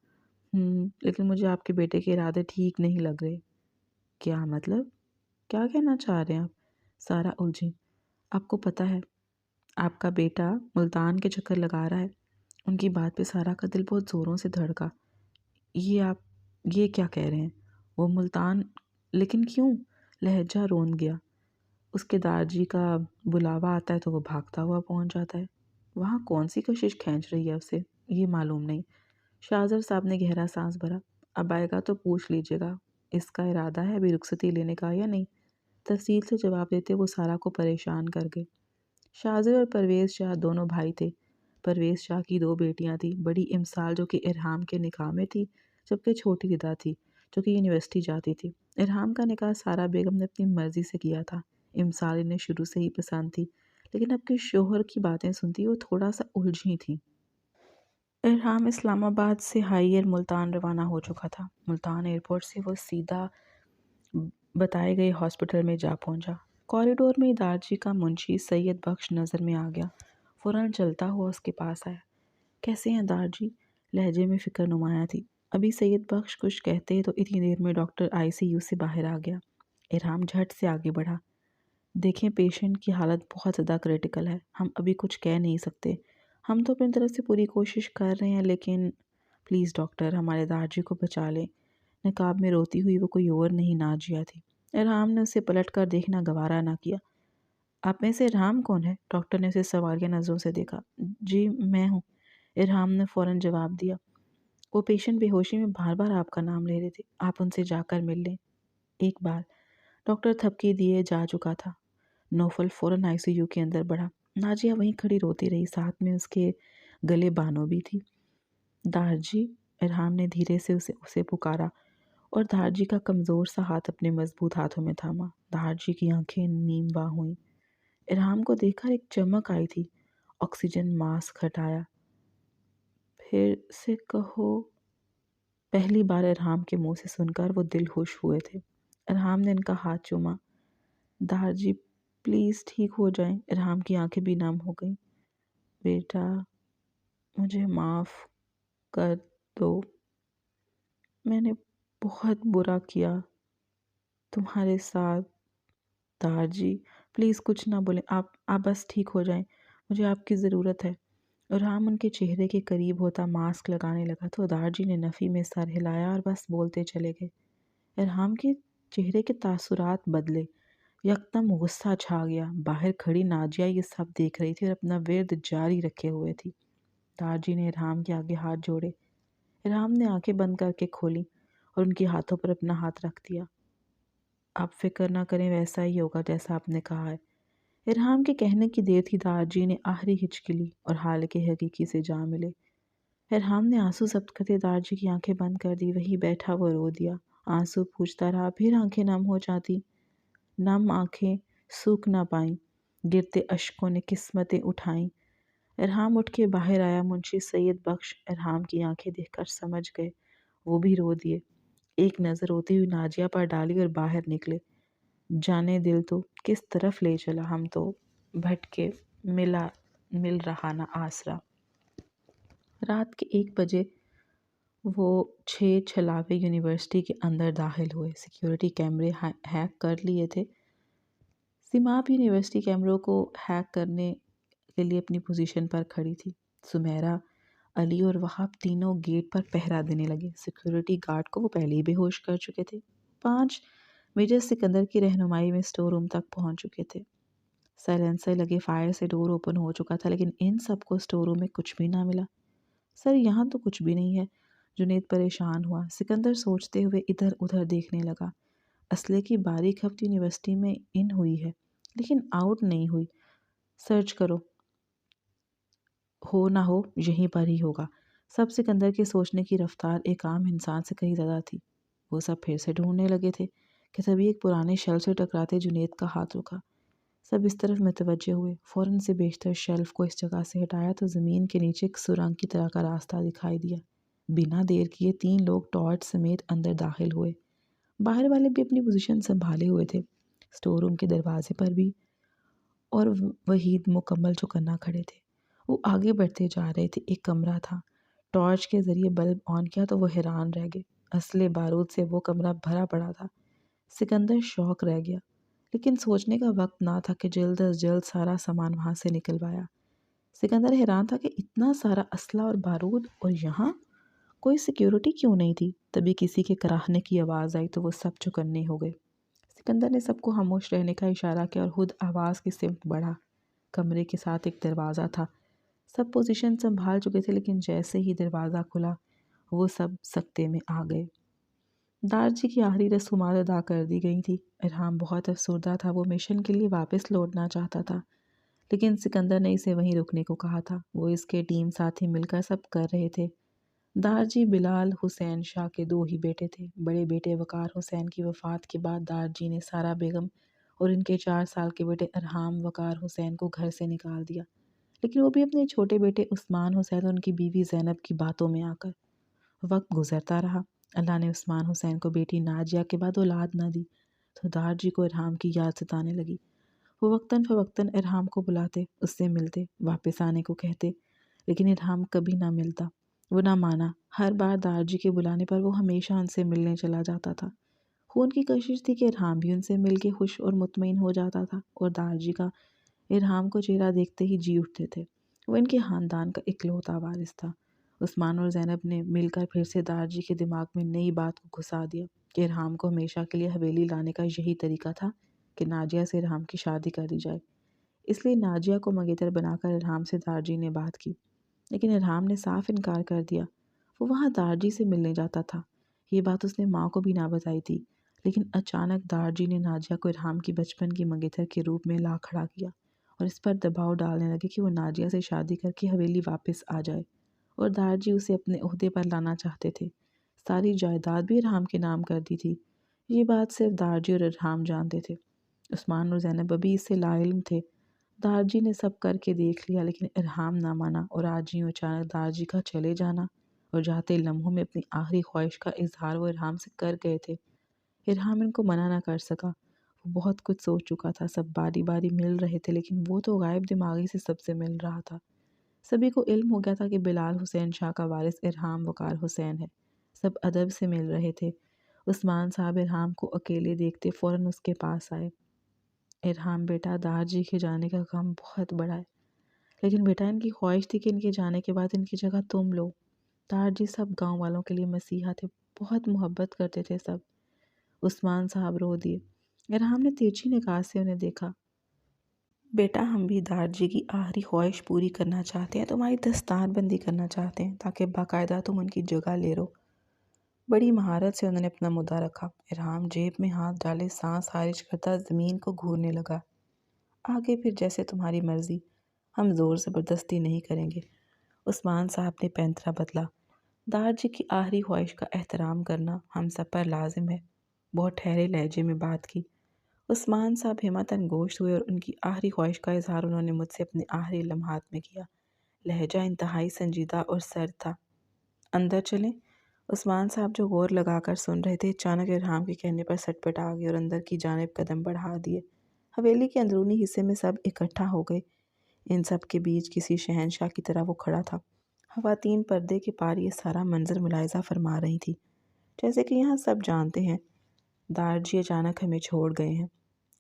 [SPEAKER 1] لیکن مجھے آپ کے بیٹے کے ارادے ٹھیک نہیں لگ رہے۔ کیا مطلب؟ کیا کہنا چاہ رہے ہیں آپ؟ سارا الجھی۔ آپ کو پتہ ہے آپ کا بیٹا ملتان کے چکر لگا رہا ہے۔ ان کی بات پہ سارا کا دل بہت زوروں سے دھڑکا۔ یہ کیا کہہ رہے ہیں؟ وہ ملتان؟ لیکن کیوں؟ لہجہ روند گیا۔ اس کے دارجی کا بلاوا آتا ہے تو وہ بھاگتا ہوا پہنچ جاتا ہے۔ وہاں کون سی کشش کھینچ رہی ہے اسے، یہ معلوم نہیں۔ شاہزر صاحب نے گہرا سانس بھرا۔ اب آئے گا تو پوچھ لیجئے گا اس کا ارادہ ہے ابھی رخصتی لینے کا یا نہیں۔ تفصیل سے جواب دیتے وہ سارا کو پریشان کر گئے۔ شاہزر اور پرویز شاہ دونوں بھائی تھے۔ پرویز شاہ کی 2 بیٹیاں تھیں، بڑی امسال جو کہ ارحام کے نکاح میں تھی، جبکہ چھوٹی ردا تھی جو کہ یونیورسٹی جاتی تھی۔ ارحام کا نکاح سارا بیگم نے اپنی مرضی سے کیا تھا۔ امسال انہیں شروع سے ہی پسند تھی، لیکن اب کے شوہر کی باتیں سنتی وہ تھوڑا سا الجھی تھی۔ ارحام اسلام آباد سے ہائی ایئر ملتان روانہ ہو چکا تھا۔ ملتان ایئرپورٹ سے وہ سیدھا بتائے گئے ہاسپٹل میں جا پہنچا۔ کوریڈور میں دارجی کا منشی سید بخش نظر میں آ گیا۔ فوراً چلتا ہوا اس کے پاس آیا۔ کیسے ہیں دارجی؟ لہجے میں فکر نمایاں تھی۔ ابھی سید بخش کچھ کہتے تو اتنی دیر میں ڈاکٹر ICU سے باہر آ گیا۔ ارحام جھٹ سے آگے بڑھا۔ دیکھیں پیشنٹ کی حالت بہت زیادہ کریٹیکل ہے، ہم ابھی کچھ کہہ نہیں سکتے۔ ہم تو اپنی طرف سے پوری کوشش کر رہے ہیں، لیکن پلیز ڈاکٹر ہمارے دارجی کو بچا لیں۔ نقاب میں روتی ہوئی وہ کوئی اور نہیں ناجیہ تھی۔ ارحام نے اسے پلٹ کر دیکھنا گوارا نہ کیا۔ آپ میں سے ارحام کون ہے؟ ڈاکٹر نے اسے سوالیہ نظروں سے دیکھا۔ جی میں ہوں، ارحام نے فوراً جواب دیا۔ وہ پیشنٹ بے ہوشی میں بار بار آپ کا نام لے رہے تھے، آپ ان سے جا کر مل لیں ایک بار۔ ڈاکٹر تھپکی دیے جا چکا تھا۔ نوفل فوراً ICU کے اندر بڑھا۔ ناجیہ وہیں کھڑی روتی رہی، ساتھ میں اس کے گلے بانو بھی تھی۔ دارجی، ارحام نے دھیرے سے اسے پکارا اور دارجی کا کمزور سا ہاتھ اپنے مضبوط ہاتھوں میں تھاما۔ دارجی کی آنکھیں نیم واہ ہوئیں۔ ارحام کو دیکھ کر ایک چمک آئی تھی۔ آکسیجن ماسک ہٹایا۔ پھر سے کہو۔ پہلی بار ارحام کے منہ سے سن کر وہ دل خوش ہوئے تھے۔ ارحام نے ان کا ہاتھ چوما۔ دارجی پلیز ٹھیک ہو جائیں۔ ارحام کی آنکھیں بھی نم ہو گئیں۔ بیٹا مجھے معاف کر تو میں نے بہت برا کیا تمہارے ساتھ تار جی، پلیز کچھ نہ بولیں، آپ بس ٹھیک ہو جائیں، مجھے آپ کی ضرورت ہے۔ رام ان کے چہرے کے قریب ہوتا ماسک لگانے لگا تو دار جی نے نفی میں سر ہلایا اور بس بولتے چلے گئے۔ ارحام کے چہرے کے تاثرات بدلے، یکدم غصہ چھا گیا۔ باہر کھڑی ناجیہ یہ سب دیکھ رہی تھی اور اپنا ورد جاری رکھے ہوئے تھی۔ دار جی نے ارحام کے آگے ہاتھ جوڑے۔ ارحام نے آنکھیں بند کر کے کھولی اور ان کے ہاتھوں پر اپنا ہاتھ رکھ دیا۔ آپ فکر نہ کریں، ویسا ہی ہوگا جیسا آپ نے کہا ہے۔ ارحام کے کہنے کی دیر تھی دار جی نے آخری ہچکی لی اور حال کے حقیقی سے جا ملے۔ ارحام نے آنسو ضبط کرتے دار جی کی آنکھیں بند کر دی، وہی بیٹھا وہ رو دیا۔ آنسو پوچھتا رہا، پھر آنکھیں نم ہو جاتی، نم آنکھیں سوکھ نہ پائیں، گرتے اشکوں نے قسمتیں اٹھائیں۔ ارحام اٹھ کے باہر آیا۔ منشی سید بخش ارحام کی آنکھیں دیکھ کر سمجھ گئے، وہ بھی رو دیے۔ ایک نظر روتی ہوئی ناجیہ پر ڈالی اور باہر نکلے۔ جانے دل تو کس طرف لے چلا، ہم تو بھٹکے، مل رہا نہ آسرا۔ رات کے 1 بجے وہ 6 چھلاوے یونیورسٹی کے اندر داخل ہوئے۔ سیکیورٹی کیمرے ہیک کر لیے تھے۔ سیماب یونیورسٹی کیمروں کو ہیک کرنے کے لیے اپنی پوزیشن پر کھڑی تھی۔ سمیرا، علی اور وہاب تینوں گیٹ پر پہرا دینے لگے۔ سیکیورٹی گارڈ کو وہ پہلے ہی بے ہوش کر چکے تھے۔ 5 میجر سکندر کی رہنمائی میں سٹور روم تک پہنچ چکے تھے۔ سائلنسر لگے فائر سے ڈور اوپن ہو چکا تھا، لیکن ان سب کو سٹور روم میں کچھ بھی نہ ملا۔ سر یہاں تو کچھ بھی نہیں ہے، جنید پریشان ہوا۔ سکندر سوچتے ہوئے ادھر ادھر دیکھنے لگا۔ اسلحے کی باریک کھپت یونیورسٹی میں ان ہوئی ہے، لیکن آؤٹ نہیں ہوئی۔ سرچ کرو، ہو نہ ہو یہیں پر ہی ہوگا۔ سب سکندر کے سوچنے کی رفتار ایک عام انسان سے کہیں زیادہ تھی۔ وہ سب پھر سے ڈھونڈنے لگے تھے کہ تبھی ایک پرانے شیلف سے ٹکراتے جنید کا ہاتھ رکا۔ سب اس طرف متوجہ ہوئے۔ فوراً سے بیشتر شیلف کو اس جگہ سے ہٹایا تو زمین کے نیچے ایک سرنگ کی طرح کا راستہ دکھائی دیا۔ بنا دیر کیے 3 لوگ ٹارچ سمیت اندر داخل ہوئے۔ باہر والے بھی اپنی پوزیشن سنبھالے ہوئے تھے، سٹور روم کے دروازے پر بھی اور وحید مکمل چوکنا کھڑے تھے۔ وہ آگے بڑھتے جا رہے تھے۔ ایک کمرہ تھا۔ ٹارچ کے ذریعے بلب آن کیا تو وہ حیران رہ گئے۔ اسلحے بارود سے وہ کمرہ بھرا پڑا تھا۔ سکندر شوق رہ گیا، لیکن سوچنے کا وقت نہ تھا کہ جلد از جلد سارا سامان وہاں سے نکلوایا۔ سکندر حیران تھا کہ اتنا سارا اسلحہ اور بارود، اور یہاں کوئی سیکیورٹی کیوں نہیں تھی؟ تبھی کسی کے کراہنے کی آواز آئی تو وہ سب چوکنے ہو گئے۔ سکندر نے سب کو خاموش رہنے کا اشارہ کیا اور خود آواز کی سمت بڑھا۔ کمرے کے ساتھ ایک دروازہ تھا۔ سب پوزیشن سنبھال چکے تھے، لیکن جیسے ہی دروازہ کھلا وہ سب سکتے میں آ گئے۔ دار جی کی آخری رسومات ادا کر دی گئی تھی۔ ارحام بہت افسردہ تھا، وہ مشن کے لیے واپس لوٹنا چاہتا تھا، لیکن سکندر نے اسے وہیں رکنے کو کہا تھا۔ وہ اس کے ٹیم ساتھی مل کر سب کر رہے تھے۔ دار جی بلال حسین شاہ کے 2 ہی بیٹے تھے۔ بڑے بیٹے وقار حسین کی وفات کے بعد دار جی نے سارا بیگم اور ان کے 4 سال کے بیٹے ارحام وقار حسین کو گھر سے نکال دیا، لیکن وہ بھی اپنے چھوٹے بیٹے عثمان حسین اور ان کی بیوی زینب کی باتوں میں آ کر۔ وقت گزرتا رہا۔ اللہ نے عثمان حسین کو بیٹی ناجیہ کے بعد اولاد نہ دی تو دار جی کو ارحام کی یاد ستانے لگی۔ وہ وقتاً فوقتاً ارحام کو بلاتے، اس سے ملتے، واپس آنے کو کہتے، لیکن ارحام کبھی نہ ملتا۔ وہ نہ مانا۔ ہر بار دار جی کے بلانے پر وہ ہمیشہ ان سے ملنے چلا جاتا تھا۔ خون کی کشش تھی کہ ارحام بھی ان سے مل کے خوش اور مطمئن ہو جاتا تھا، اور دار جی کا ارحام کو چہرہ دیکھتے ہی جی اٹھتے تھے۔ وہ ان کے خاندان کا اکلوتا وارث تھا۔ عثمان اور زینب نے مل کر پھر سے دار جی کے دماغ میں نئی بات کو گھسا دیا کہ ارحام کو ہمیشہ کے لیے حویلی لانے کا یہی طریقہ تھا کہ ناجیہ سے ارحام کی شادی کر دی جائے۔ اس لیے ناجیہ کو منگیتر بنا کر ارحام سے دار جی نے بات کی، لیکن ارحام نے صاف انکار کر دیا۔ وہ وہاں دار جی سے ملنے جاتا تھا۔ یہ بات اس نے ماں کو بھی نہ بتائی تھی، لیکن اچانک دار جی نے ناجیہ کو ارحام کی بچپن کی منگیتر کے روپ میں لا کھڑا کیا اور اس پر دباؤ ڈالنے لگے کہ وہ ناجیہ سے شادی کر کے حویلی واپس آ جائے، اور دار جی اسے اپنے عہدے پر لانا چاہتے تھے۔ ساری جائیداد بھی ارحام کے نام کر دی تھی۔ یہ بات صرف دار جی اور ارحام جانتے تھے۔ عثمان اور زینب ابھی اس سے لا علم تھے۔ دار جی نے سب کر کے دیکھ لیا، لیکن ارحام نہ مانا، اور آج یوں اچانک دار جی کا چلے جانا اور جاتے لمحوں میں اپنی آخری خواہش کا اظہار وہ ارحام سے کر گئے تھے۔ ارحام ان کو منع نہ کر سکا۔ وہ بہت کچھ سوچ چکا تھا۔ سب باری باری مل رہے تھے، لیکن وہ تو غائب دماغی سے سب سے مل رہا تھا۔ سبھی کو علم ہو گیا تھا کہ بلال حسین شاہ کا وارث ارحام وقار حسین ہے۔ سب ادب سے مل رہے تھے۔ عثمان صاحب ارحام کو اکیلے دیکھتے فوراً اس کے پاس آئے۔ ارحام بیٹا، دار جی کے جانے کا غم بہت بڑا ہے، لیکن بیٹا ان کی خواہش تھی کہ ان کے جانے کے بعد ان کی جگہ تم لو۔ دار جی سب گاؤں والوں کے لیے مسیحا تھے، بہت محبت کرتے تھے سب۔ عثمان صاحب رو دیے۔ ارحام نے تیرچی نگاہ سے انہیں دیکھا۔ بیٹا، ہم بھی دار جی کی آخری خواہش پوری کرنا چاہتے ہیں، تمہاری دستار بندی کرنا چاہتے ہیں تاکہ باقاعدہ تم ان کی جگہ لے رو۔ بڑی مہارت سے انہوں نے اپنا مدعا رکھا۔ ارحام جیب میں ہاتھ ڈالے سانس خارج کرتا زمین کو گھورنے لگا۔ آگے پھر جیسے تمہاری مرضی، ہم زور زبردستی نہیں کریں گے۔ عثمان صاحب نے پینترا بدلا۔ دار جی کی آخری خواہش کا احترام کرنا ہم سب پر لازم ہے۔ بہت ٹھہرے لہجے میں بات کی۔ عثمان صاحب ہمتاً گوشت ہوئے اور ان کی آخری خواہش کا اظہار انہوں نے مجھ سے اپنے آخری لمحات میں کیا۔ لہجہ انتہائی سنجیدہ اور سرد تھا۔ اندر چلیں؟ عثمان صاحب جو غور لگا کر سن رہے تھے، اچانک ارحام کے کہنے پر سٹ پٹ آ گئے اور اندر کی جانب قدم بڑھا دیے۔ حویلی کے اندرونی حصے میں سب اکٹھا ہو گئے۔ ان سب کے بیچ کسی شہنشاہ کی طرح وہ کھڑا تھا۔ خواتین پردے کے پار یہ سارا منظر ملاحظہ فرما رہی تھی، جیسے کہ یہاں سب جانتے ہیں دار جی اچانک ہمیں چھوڑ گئے ہیں۔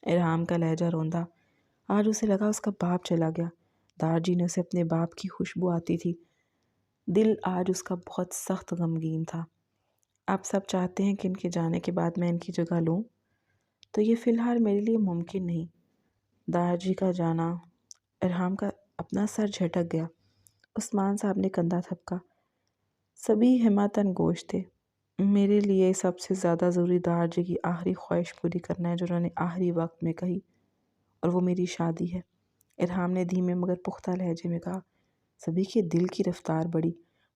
[SPEAKER 1] ارحام کا لہجہ روندا۔ آج اسے لگا اس کا باپ چلا گیا۔ دار جی نے اسے اپنے باپ کی خوشبو آتی تھی۔ دل آج اس کا بہت سخت غمگین تھا۔ آپ سب چاہتے ہیں کہ ان کے جانے کے بعد میں ان کی جگہ لوں، تو یہ فی الحال میرے لیے ممکن نہیں۔ دار جی کا جانا۔ ارحام کا اپنا سر جھٹک گیا۔ عثمان صاحب نے کندھا تھپکا۔ سبھی ہمتاً گوش تھے۔ میرے لیے سب سے زیادہ ضروری دار جی کی آخری خواہش پوری کرنا ہے جو انہوں نے آخری وقت میں کہی، اور وہ میری شادی ہے۔ ارحام نے دھیمے مگر پختہ لہجے میں کہا۔ سبھی کے دل کی رفتار بڑھی۔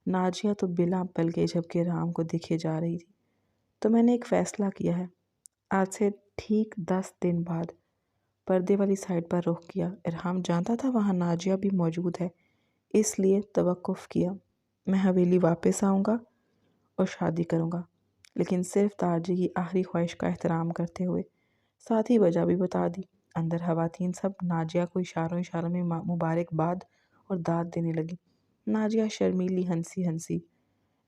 [SPEAKER 1] ناجیہ تو بلا پل گئی جبکہ ارحام کو دیکھے جا رہی تھی۔ تو میں نے ایک فیصلہ کیا ہے۔ آج سے ٹھیک 10 دن بعد۔ پردے والی سائڈ پر رخ کیا۔ ارحام جانتا تھا وہاں ناجیہ بھی موجود ہے، اس لیے توقف کیا۔ میں حویلی واپس آؤں گا اور شادی کروں گا، لیکن صرف دار جی کی آخری خواہش کا احترام کرتے ہوئے۔ ساتھ ہی وجہ بھی بتا دی۔ اندر خواتین سب ناجیہ کو اشاروں میں مبارکباد اور داد دینے لگی۔ ناجیہ شرمیلی ہنسی ہنسی۔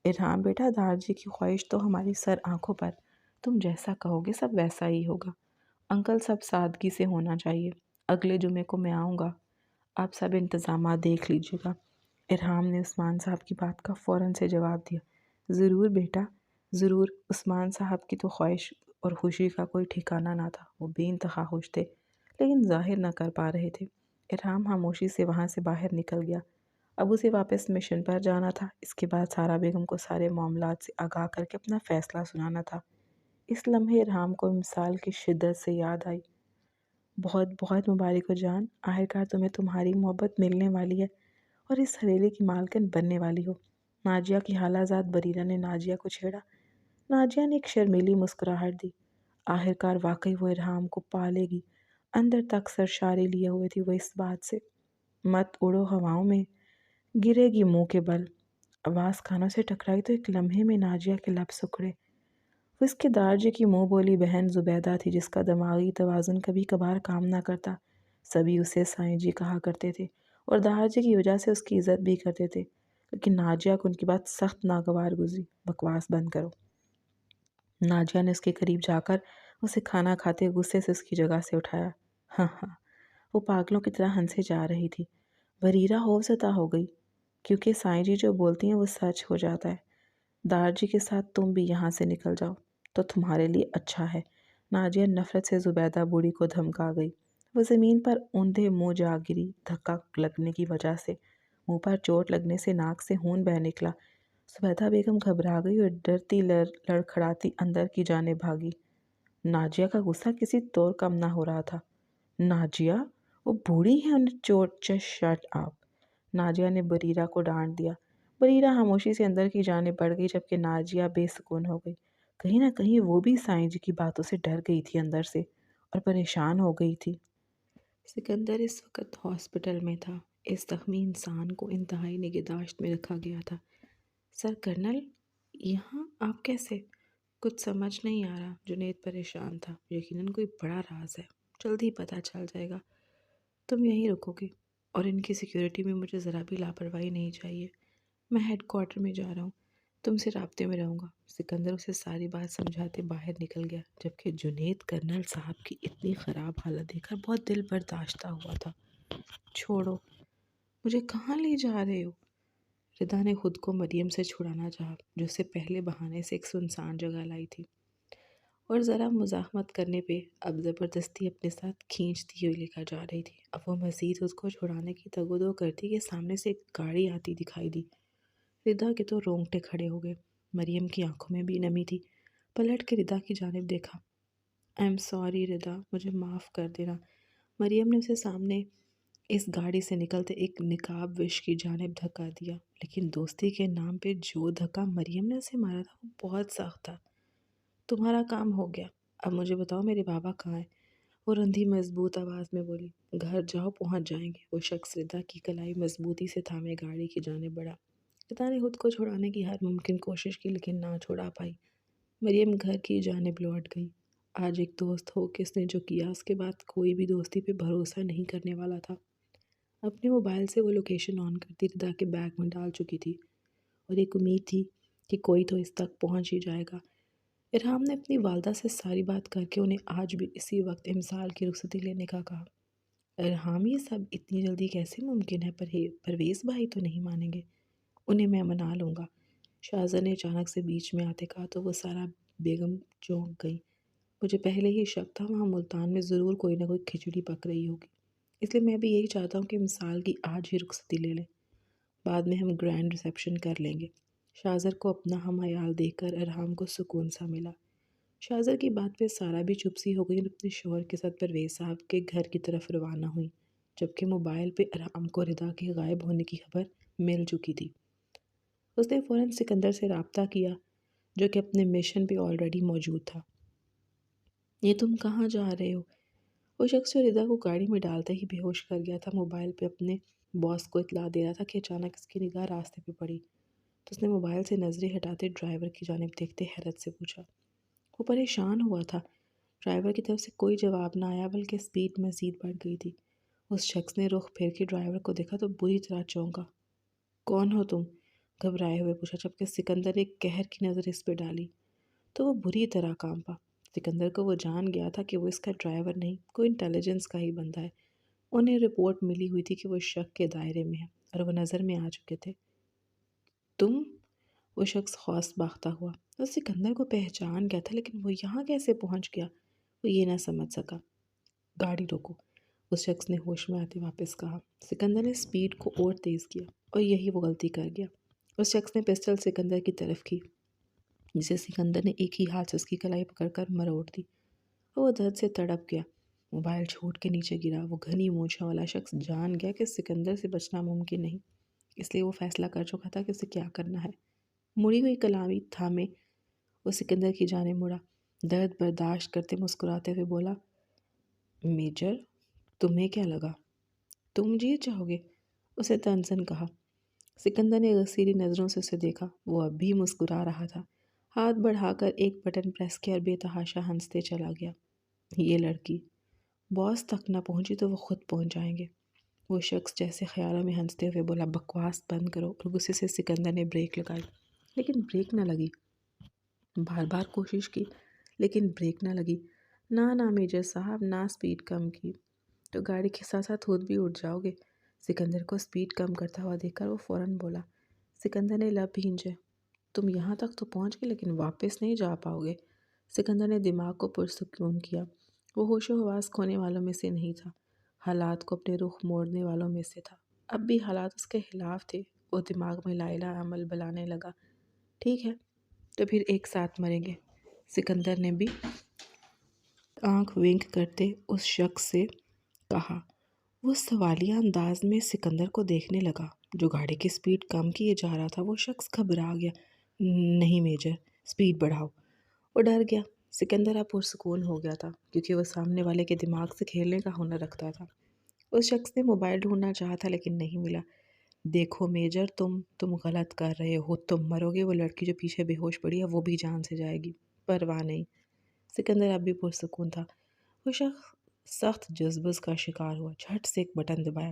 [SPEAKER 1] ارحام بیٹا، دار جی کی خواہش تو ہماری سر آنکھوں پر، تم جیسا کہو گے سب ویسا ہی ہوگا۔ انکل، سب سادگی سے ہونا چاہیے۔ اگلے جمعے کو میں آؤں گا، آپ سب انتظامات دیکھ لیجیے گا۔ ارحام نے عثمان صاحب کی بات کا فوراً سے جواب دیا۔ ضرور بیٹا، ضرور۔ عثمان صاحب کی تو خواہش اور خوشی کا کوئی ٹھکانہ نہ تھا۔ وہ بے انتہا خوش تھے، لیکن ظاہر نہ کر پا رہے تھے۔ ارحام خاموشی سے وہاں سے باہر نکل گیا۔ اب اسے واپس مشن پر جانا تھا۔ اس کے بعد سارا بیگم کو سارے معاملات سے آگاہ کر کے اپنا فیصلہ سنانا تھا۔ اس لمحے ارحام کو مثال کی شدت سے یاد آئی۔ بہت بہت مبارک ہو جان، آخرکار تمہیں تمہاری محبت ملنے والی ہے اور اس حویلی کی مالکن بننے والی ہو۔ ناجیہ کی خالہ زاد بریرہ نے ناجیہ کو چھیڑا۔ ناجیہ نے ایک شرمیلی مسکراہٹ دی۔ آخرکار واقعی وہ ارحام کو پا لے گی۔ اندر تک سرشاری لیے ہوئے تھی وہ اس بات سے۔ مت اڑو ہواؤں میں، گرے گی منہ کے بل۔ آواز کانوں سے ٹکرائی تو ایک لمحے میں ناجیہ کے لب سکڑے۔ وہ اس کے دار جی کی منہ بولی بہن زبیدہ تھی، جس کا دماغی توازن کبھی کبھار کام نہ کرتا۔ سبھی اسے سائیں جی کہا کرتے تھے اور دار جی کی وجہ سے اس کی عزت بھی کرتے تھے، لیکن ناجیہ کو ان کی بات سخت ناگوار گزری۔ بکواس بند کرو۔ ناجیہ نے اس کے قریب جا کر اسے کھانا کھاتے غصے سے اس کی جگہ سے اٹھایا۔ ہاں ہاں، وہ پاگلوں کی طرح ہنسے جا رہی تھی۔ بریرہ خوفزدہ ہو گئی، کیونکہ سائیں جی جو بولتی ہیں وہ سچ ہو جاتا ہے۔ دار جی کے ساتھ تم بھی یہاں سے نکل جاؤ تو تمہارے لیے اچھا ہے۔ ناجیہ نفرت سے زبیدہ بوڑھی کو دھمکا گئی۔ وہ زمین پر اوندھے منہ جا گری۔ دھکا لگنے کی وجہ سے منہ پر چوٹ لگنے سے ناک سے خون بہہ نکلا۔ زبیدہ بیگم گھبرا گئی اور ڈرتی لڑکھڑاتی اندر کی جانب بھاگی۔ ناجیہ کا غصہ کسی طور کم نہ ہو رہا تھا۔ ناجیہ، وہ بوڑھی ہے، انہیں چوٹ شٹ اپ۔ ناجیہ نے بریرہ کو ڈانٹ دیا۔ بریرہ خاموشی سے اندر کی جانب بڑھ گئی جبکہ ناجیہ بے سکون ہو گئی۔ کہیں نہ کہیں وہ بھی سائیں جی کی باتوں سے ڈر گئی تھی اندر سے اور پریشان ہو گئی تھی۔ سکندر اس وقت ہاسپٹل میں تھا۔ اس زخمی انسان کو انتہائی نگہداشت میں رکھا گیا تھا۔ سر کرنل، یہاں آپ کیسے؟ کچھ سمجھ نہیں آ رہا۔ جنید پریشان تھا۔ یقیناً کوئی بڑا راز ہے، جلد ہی پتہ چل جائے گا۔ تم یہیں رکو گے اور ان کی سیکیورٹی میں مجھے ذرا بھی لاپرواہی نہیں چاہیے۔ میں ہیڈ کوارٹر میں جا رہا ہوں، تم سے رابطے میں رہوں گا۔ سکندر اسے ساری بات سمجھاتے باہر نکل گیا، جبکہ جنید کرنل صاحب کی اتنی خراب حالت دیکھ کر بہت دل برداشتہ ہوا تھا۔ چھوڑو، مجھے کہاں لے جا رہے ہو؟ ردا نے خود کو مریم سے چھڑانا چاہا، جو اسے پہلے بہانے سے ایک سنسان جگہ لائی تھی، اور ذرا مزاحمت کرنے پہ اب زبردستی اپنے ساتھ کھینچتی ہوئی لے کر جا رہی تھی۔ اب وہ مزید اس کو چھڑانے کی تگ و دو کرتی کہ سامنے سے ایک گاڑی آتی دکھائی دی۔ ردا کے تو رونگٹے کھڑے ہو گئے۔ مریم کی آنکھوں میں بھی نمی تھی۔ پلٹ کے ردا کی جانب دیکھا۔ آئی ایم سوری ردا، مجھے معاف کر دینا۔ مریم نے اسے سامنے اس گاڑی سے نکلتے ایک نقاب وش کی جانب دھکا دیا، لیکن دوستی کے نام پہ جو دھکا مریم نے اسے مارا تھا وہ بہت سخت تھا۔ تمہارا کام ہو گیا، اب مجھے بتاؤ میرے بابا کہاں ہیں؟ وہ رندھی مضبوط آواز میں بولی۔ گھر جاؤ، پہنچ جائیں گے۔ وہ شخص ردا کی کلائی مضبوطی سے تھامے گاڑی کی جانب بڑھا۔ ردا نے خود کو چھڑانے کی ہر ممکن کوشش کی، لیکن نہ چھڑا پائی۔ مریم گھر کی جانب لوٹ گئی۔ آج ایک دوست ہو کہ اس نے جو کیا، اس کے بعد کوئی بھی دوستی پہ بھروسہ نہیں کرنے والا تھا۔ اپنے موبائل سے وہ لوکیشن آن کرتی ردا کے بیگ میں ڈال چکی تھی، اور ایک امید تھی کہ کوئی تو اس تک پہنچ ہی جائے گا۔ ارحام نے اپنی والدہ سے ساری بات کر کے انہیں آج بھی اسی وقت امسال کی رخصتی لینے کا کہا۔ ارحام، یہ سب اتنی جلدی کیسے ممکن ہے؟ پرویز بھائی تو نہیں مانیں گے؟ انہیں میں منا لوں گا، شاہزادہ نے اچانک سے بیچ میں آتے کہا تو وہ سارا بیگم چونک گئی۔ مجھے پہلے ہی شک تھا وہاں ملتان میں ضرور کوئی نہ کوئی کھچڑی پک رہی ہوگی، اس لیے میں بھی یہی چاہتا ہوں کہ مثال کی آج ہی رخصتی لے لیں، بعد میں ہم گرینڈ ریسیپشن کر لیں گے۔ شاہزر کو اپنا ہم عیال دیکھ کر ارحام کو سکون سا ملا۔ شاہزر کی بات پہ سارا بھی چپ سی ہو گئی اور اپنے شوہر کے ساتھ پرویز صاحب کے گھر کی طرف روانہ ہوئی، جبکہ موبائل پہ ارحام کو ردا کے غائب ہونے کی خبر مل چکی تھی۔ اس نے فوراً سکندر سے رابطہ کیا، جو کہ اپنے مشن پہ آلریڈی موجود تھا۔ یہ تم کہاں جا رہے ہو؟ وہ شخص جو ردا کو گاڑی میں ڈالتے ہی بے ہوش کر گیا تھا، موبائل پہ اپنے باس کو اطلاع دے رہا تھا کہ اچانک اس کی نگاہ راستے پہ پڑی، تو اس نے موبائل سے نظریں ہٹاتے ڈرائیور کی جانب دیکھتے حیرت سے پوچھا۔ وہ پریشان ہوا تھا۔ ڈرائیور کی طرف سے کوئی جواب نہ آیا، بلکہ سپیڈ مزید بڑھ گئی تھی۔ اس شخص نے رخ پھیر کے ڈرائیور کو دیکھا تو بری طرح چونکا۔ کون ہو تم؟ گھبرائے ہوئے پوچھا، جبکہ سکندر نے ایک قہر کی نظر اس پہ ڈالی تو وہ بری طرح کانپا۔ سکندر کو وہ جان گیا تھا کہ وہ اس کا ڈرائیور نہیں، کوئی انٹیلیجنس کا ہی بندہ ہے۔ انہیں رپورٹ ملی ہوئی تھی کہ وہ شک کے دائرے میں ہے اور وہ نظر میں آ چکے تھے۔ تم؟ وہ شخص خوف باختہ ہوا۔ وہ سکندر کو پہچان گیا تھا، لیکن وہ یہاں کیسے پہنچ گیا، وہ یہ نہ سمجھ سکا۔ گاڑی روکو، اس شخص نے ہوش میں آتے واپس کہا۔ سکندر نے سپیڈ کو اور تیز کیا، اور یہی وہ غلطی کر گیا۔ اس شخص نے پسٹل سکندر کی طرف کی، جسے سکندر نے ایک ہی ہاتھ سے اس کی کلائی پکڑ کر مروڑ دی، اور وہ درد سے تڑپ گیا۔ موبائل چھوٹ کے نیچے گرا۔ وہ گھنی مونچھوں والا شخص جان گیا کہ سکندر سے بچنا ممکن نہیں، اس لیے وہ فیصلہ کر چکا تھا کہ اسے کیا کرنا ہے۔ مڑی ہوئی کلائی تھامے وہ سکندر کی جانب مڑا، درد برداشت کرتے مسکراتے ہوئے بولا، میجر، تمہیں کیا لگا؟ تم جیت جاؤ گے؟ اسے تنزن کہا۔ سکندر نے غصیری نظروں سے اسے دیکھا۔ وہ اب بھی مسکرا رہا تھا، ہاتھ بڑھا کر ایک بٹن پریس کیا اور بے تحاشا ہنستے چلا گیا۔ یہ لڑکی باس تک نہ پہنچی تو وہ خود پہنچ جائیں گے، وہ شخص جیسے خیالوں میں ہنستے ہوئے بولا۔ بکواس بند کرو، اور غصے سے سکندر نے بریک لگائی، لیکن بریک نہ لگی۔ بار بار کوشش کی، لیکن بریک نہ لگی۔ نہ میجر صاحب، نہ سپیڈ کم کی تو گاڑی کے ساتھ ساتھ خود بھی اٹھ جاؤ گے۔ سکندر کو سپیڈ کم کرتا ہوا دیکھ کر وہ فوراً بولا۔ سکندر نے لب بھینجے۔ تم یہاں تک تو پہنچ گئے، لیکن واپس نہیں جا پاؤ گے۔ سکندر نے دماغ کو پرسکون کیا۔ وہ ہوش و حواس کھونے والوں میں سے نہیں تھا، حالات کو اپنے رخ موڑنے والوں میں سے تھا۔ اب بھی حالات اس کے خلاف تھے۔ وہ دماغ میں لا الہ عمل بلانے لگا۔ ٹھیک ہے، تو پھر ایک ساتھ مریں گے، سکندر نے بھی آنکھ ونک کرتے اس شخص سے کہا۔ وہ سوالیہ انداز میں سکندر کو دیکھنے لگا، جو گاڑی کی سپیڈ کم کیے جا رہا تھا۔ وہ شخص گھبرا گیا۔ نہیں میجر، سپیڈ بڑھاؤ۔ وہ ڈر گیا۔ سکندر اب پرسکون ہو گیا تھا، کیونکہ وہ سامنے والے کے دماغ سے کھیلنے کا ہنر رکھتا تھا۔ اس شخص نے موبائل ڈھونڈنا چاہا تھا، لیکن نہیں ملا۔ دیکھو میجر، تم غلط کر رہے ہو، تم مرو گے، وہ لڑکی جو پیچھے بے ہوش پڑی ہے وہ بھی جان سے جائے گی۔ پرواہ نہیں۔ سکندر اب بھی پرسکون تھا۔ وہ شخص سخت جذبز کا شکار ہوا، جھٹ سے ایک بٹن دبایا۔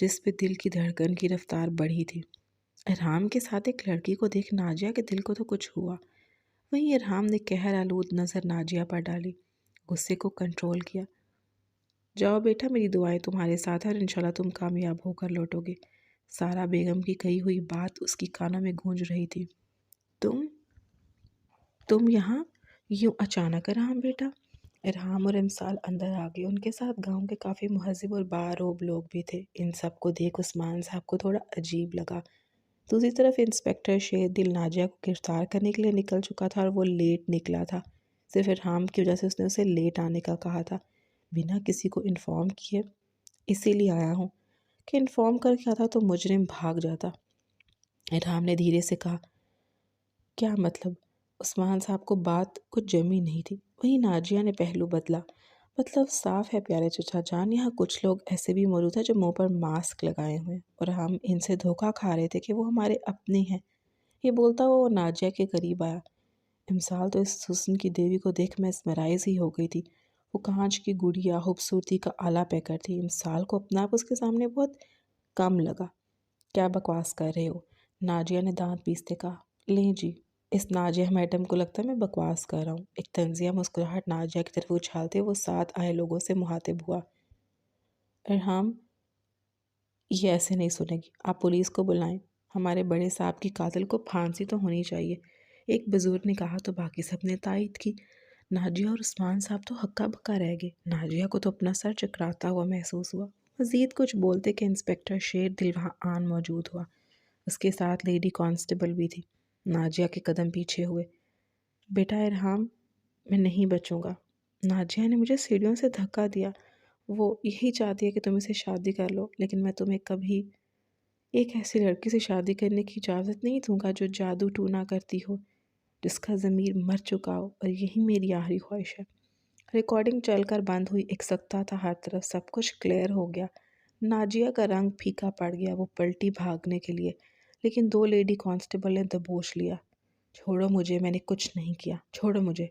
[SPEAKER 1] جس پہ دل کی دھڑکن کی رفتار بڑھی تھی۔ ارحام کے ساتھ ایک لڑکی کو دیکھ ناجیہ کے دل کو تو کچھ ہوا۔ وہیں ارحام نے قہر آلود نظر ناجیہ پر ڈالی، غصے کو کنٹرول کیا۔ جاؤ بیٹا، میری دعائیں تمہارے ساتھ ہیں اور انشاءاللہ تم کامیاب ہو کر لوٹو گے۔ سارا بیگم کی کہی ہوئی بات اس کی کانوں میں گونج رہی تھی۔ تم یہاں یوں اچانک ارحام بیٹا؟ ارحام اور امسال اندر آ گئے۔ ان کے ساتھ گاؤں کے کافی مہذب اور باروب لوگ بھی تھے۔ ان سب کو دیکھ عثمان صاحب کو تھوڑا عجیب لگا۔ دوسری طرف انسپکٹر شیر دل ناجیہ کو گرفتار کرنے کے لیے نکل چکا تھا اور وہ لیٹ نکلا تھا۔ صرف ارحام کی وجہ سے اس نے اسے لیٹ آنے کا کہا تھا، بنا کسی کو انفارم کیے۔ اسی لیے آیا ہوں کہ انفارم کر کے آتا تو مجرم بھاگ جاتا۔ ارحام نے دھیرے سے کہا۔ کیا مطلب؟ عثمان صاحب کو بات کچھ جمی نہیں تھی۔ وہیں ناجیہ نے پہلو بدلا۔ مطلب صاف ہے پیارے چچا جان، یہاں کچھ لوگ ایسے بھی موجود ہیں جو منہ پر ماسک لگائے ہوئے ہیں اور ہم ان سے دھوکہ کھا رہے تھے کہ وہ ہمارے اپنے ہیں۔ یہ بولتا ہوا وہ ناجیہ کے قریب آیا۔ امسال تو اس حسن کی دیوی کو دیکھ میسمرائز ہی ہو گئی تھی۔ وہ کانچ کی گڑیا خوبصورتی کا اعلیٰ پیکر تھی۔ امسال کو اپنا آپ اس کے سامنے بہت کم لگا۔ کیا بکواس کر رہے ہو؟ ناجیہ نے دانت پیستے کہا۔ لیں جی، اس ناجیہ میڈم کو لگتا ہے میں بکواس کر رہا ہوں۔ ایک طنزیہ مسکراہٹ ناجیہ کی طرف اچھالتے وہ ساتھ آئے لوگوں سے مخاطب ہوا۔ ارحام، یہ ایسے نہیں سنے گی، آپ پولیس کو بلائیں۔ ہمارے بڑے صاحب کی قاتل کو پھانسی تو ہونی چاہیے، ایک بزرگ نے کہا تو باقی سب نے تائید کی۔ ناجیہ اور عثمان صاحب تو ہکا بکا رہ گئے۔ ناجیہ کو تو اپنا سر چکراتا ہوا محسوس ہوا۔ مزید کچھ بولتے کہ انسپکٹر شیر دل وہاں آن موجود ہوا۔ اس کے ساتھ لیڈی کانسٹیبل بھی تھی۔ ناجیہ کے قدم پیچھے ہوئے۔ بیٹا ارحام، میں نہیں بچوں گا۔ ناجیہ نے مجھے سیڑھیوں سے دھکا دیا۔ وہ یہی چاہتی ہے کہ تم اسے شادی کر لو، لیکن میں تمہیں کبھی ایک ایسی لڑکی سے شادی کرنے کی اجازت نہیں دوں گا جو جادو ٹونا کرتی ہو، جس کا ضمیر مر چکا ہو، اور یہی میری آخری خواہش ہے۔ ریکارڈنگ چل کر بند ہوئی۔ ایک سکتہ تھا ہر طرف، سب کچھ کلیئر ہو گیا۔ ناجیہ کا رنگ پھیکا پڑ گیا۔ وہ پلٹی بھاگنے کے لیے، لیکن دو لیڈی کانسٹیبل نے دبوچ لیا۔ چھوڑو مجھے، میں نے کچھ نہیں کیا، چھوڑو مجھے۔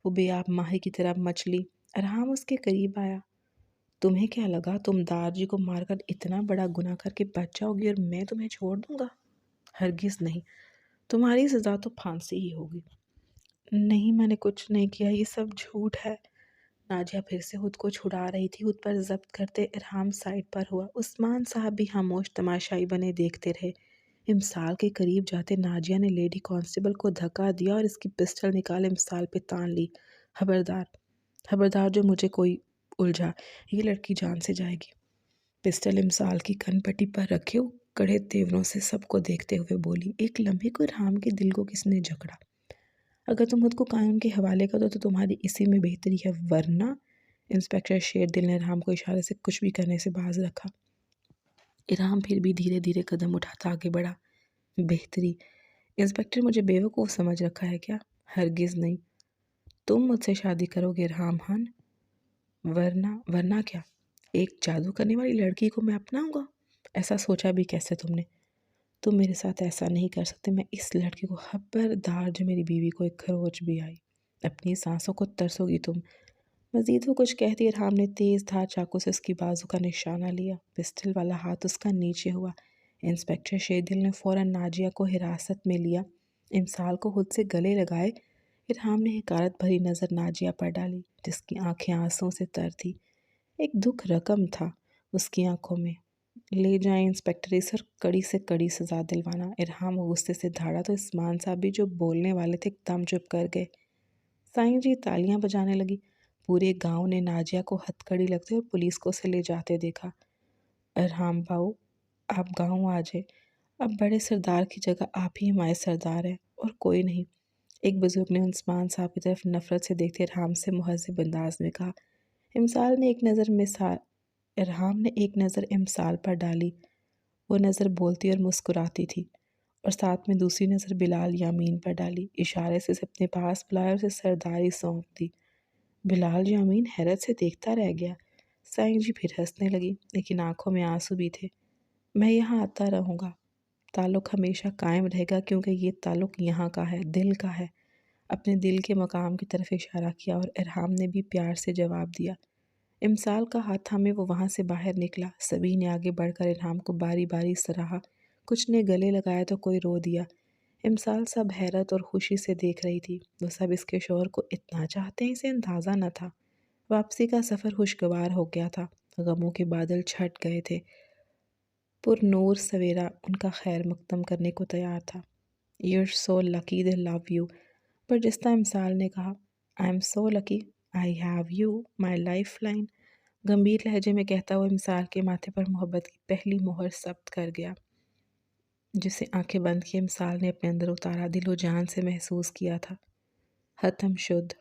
[SPEAKER 1] وہ بے آب ماہی کی طرح مچلی۔ ارحام اس کے قریب آیا۔ تمہیں کیا لگا تم دار جی کو مار کر اتنا بڑا گناہ کر کے بچ جاؤ گی اور میں تمہیں چھوڑ دوں گا؟ ہرگز نہیں، تمہاری سزا تو پھانسی ہی ہوگی۔ نہیں، میں نے کچھ نہیں کیا، یہ سب جھوٹ ہے۔ ناجیہ پھر سے خود کو چھڑا رہی تھی۔ خود پر ضبط کرتے ارحام سائڈ پر ہوا۔ عثمان صاحب بھی خاموش تماشائی بنے دیکھتے رہے۔ امسال کے قریب جاتے ناجیہ نے لیڈی کانسٹیبل کو دھکا دیا اور اس کی پسٹل نکال امسال پہ تان لی۔ خبردار جو مجھے کوئی الجھا، یہ لڑکی جان سے جائے گی۔ پسٹل امسال کی کن پٹی پر رکھے وہ کڑے تیوروں سے سب کو دیکھتے ہوئے بولی۔ ایک لمحے کو ارحام کے دل کو کس نے جکڑا۔ اگر تم خود کو قانون کے حوالے کر دو تو تمہاری اسی میں بہتری ہے، ورنہ انسپکٹر شیر دل نے ارحام کو اشارے سے کچھ بھی کرنے سے باز رکھا۔ ارحام پھر بھی دھیرے دھیرے قدم اٹھاتا آگے بڑھا۔ بہتری؟ انسپکٹر مجھے بیوقوف سمجھ رکھا ہے کیا؟ ہرگز نہیں۔ تم مجھ سے شادی کرو گے ارحام خان؟ ورنہ کیا؟ ایک جادو کرنے والی لڑکی کو میں اپناؤں گا؟ ایسا سوچا بھی کیسے تم نے؟ تم میرے ساتھ ایسا نہیں کر سکتے۔ میں اس لڑکی کو خبردار جو میری بیوی کو ایک خروچ بھی آئی، اپنی سانسوں کو ترسو گی تم۔ مزید وہ کچھ کہتی ارحام نے تیز دھار چاقو سے اس کی بازو کا نشانہ لیا۔ پسٹل والا ہاتھ اس کا نیچے ہوا۔ انسپکٹر شیردل نے فوراً ناجیہ کو حراست میں لیا۔ امسال کو خود سے گلے لگائے ارحام نے حقارت بھری نظر ناجیہ پر ڈالی، جس کی آنکھیں آنسوں سے تر تھی۔ ایک دکھ رقم تھا اس کی آنکھوں میں۔ لے جائیں انسپکٹر، اس اور کڑی سے کڑی سزا دلوانا۔ ارحام غصے سے دھاڑا تو عثمان صاحب بھی جو بولنے والے تھے ایک دم چپ کر گئے۔ سائیں جی تالیاں بجانے لگی۔ پورے گاؤں نے ناجیہ کو ہتھکڑی لگتے اور پولیس کو اسے لے جاتے دیکھا۔ ارحام باؤ، آپ گاؤں آ جائیں، اب بڑے سردار کی جگہ آپ ہی ہمارے سردار ہیں اور کوئی نہیں۔ ایک بزرگ نے عثمان صاحب کی طرف نفرت سے دیکھتے ارحام سے مہذب انداز میں کہا۔ ارحام نے ایک نظر امسال پر ڈالی۔ وہ نظر بولتی اور مسکراتی تھی، اور ساتھ میں دوسری نظر بلال یامین پر ڈالی۔ اشارے سے اسے اپنے پاس بلایا اور اسے سرداری سونپ دی۔ بلال یامین حیرت سے دیکھتا رہ گیا۔ سائیں جی پھر ہنسنے لگی، لیکن آنکھوں میں آنسو بھی تھے۔ میں یہاں آتا رہوں گا، تعلق ہمیشہ قائم رہے گا، کیونکہ یہ تعلق یہاں کا ہے، دل کا ہے۔ اپنے دل کے مقام کی طرف اشارہ کیا اور ارحام نے بھی پیار سے جواب دیا۔ امسال کا ہاتھ تھامے وہ وہاں سے باہر نکلا۔ سبھی نے آگے بڑھ کر الہام کو باری باری سراہا، کچھ نے گلے لگایا تو کوئی رو دیا۔ امسال سب حیرت اور خوشی سے دیکھ رہی تھی، وہ سب اس کے شوہر کو اتنا چاہتے ہیں اسے اندازہ نہ تھا۔ واپسی کا سفر خوشگوار ہو گیا تھا، غموں کے بادل چھٹ گئے تھے، پر نور سویرا ان کا خیر مقدم کرنے کو تیار تھا۔ "You're so lucky they love you." پر جس طرح امسال نے کہا، "I'm so lucky I have you, my lifeline." گمبھیر لہجے میں کہتا ہوا امسال کے ماتھے پر محبت کی پہلی مہر ثبت کر گیا، جسے آنکھیں بند کیے امسال نے اپنے اندر اتارا، دل و جان سے محسوس کیا تھا۔ ختم شد۔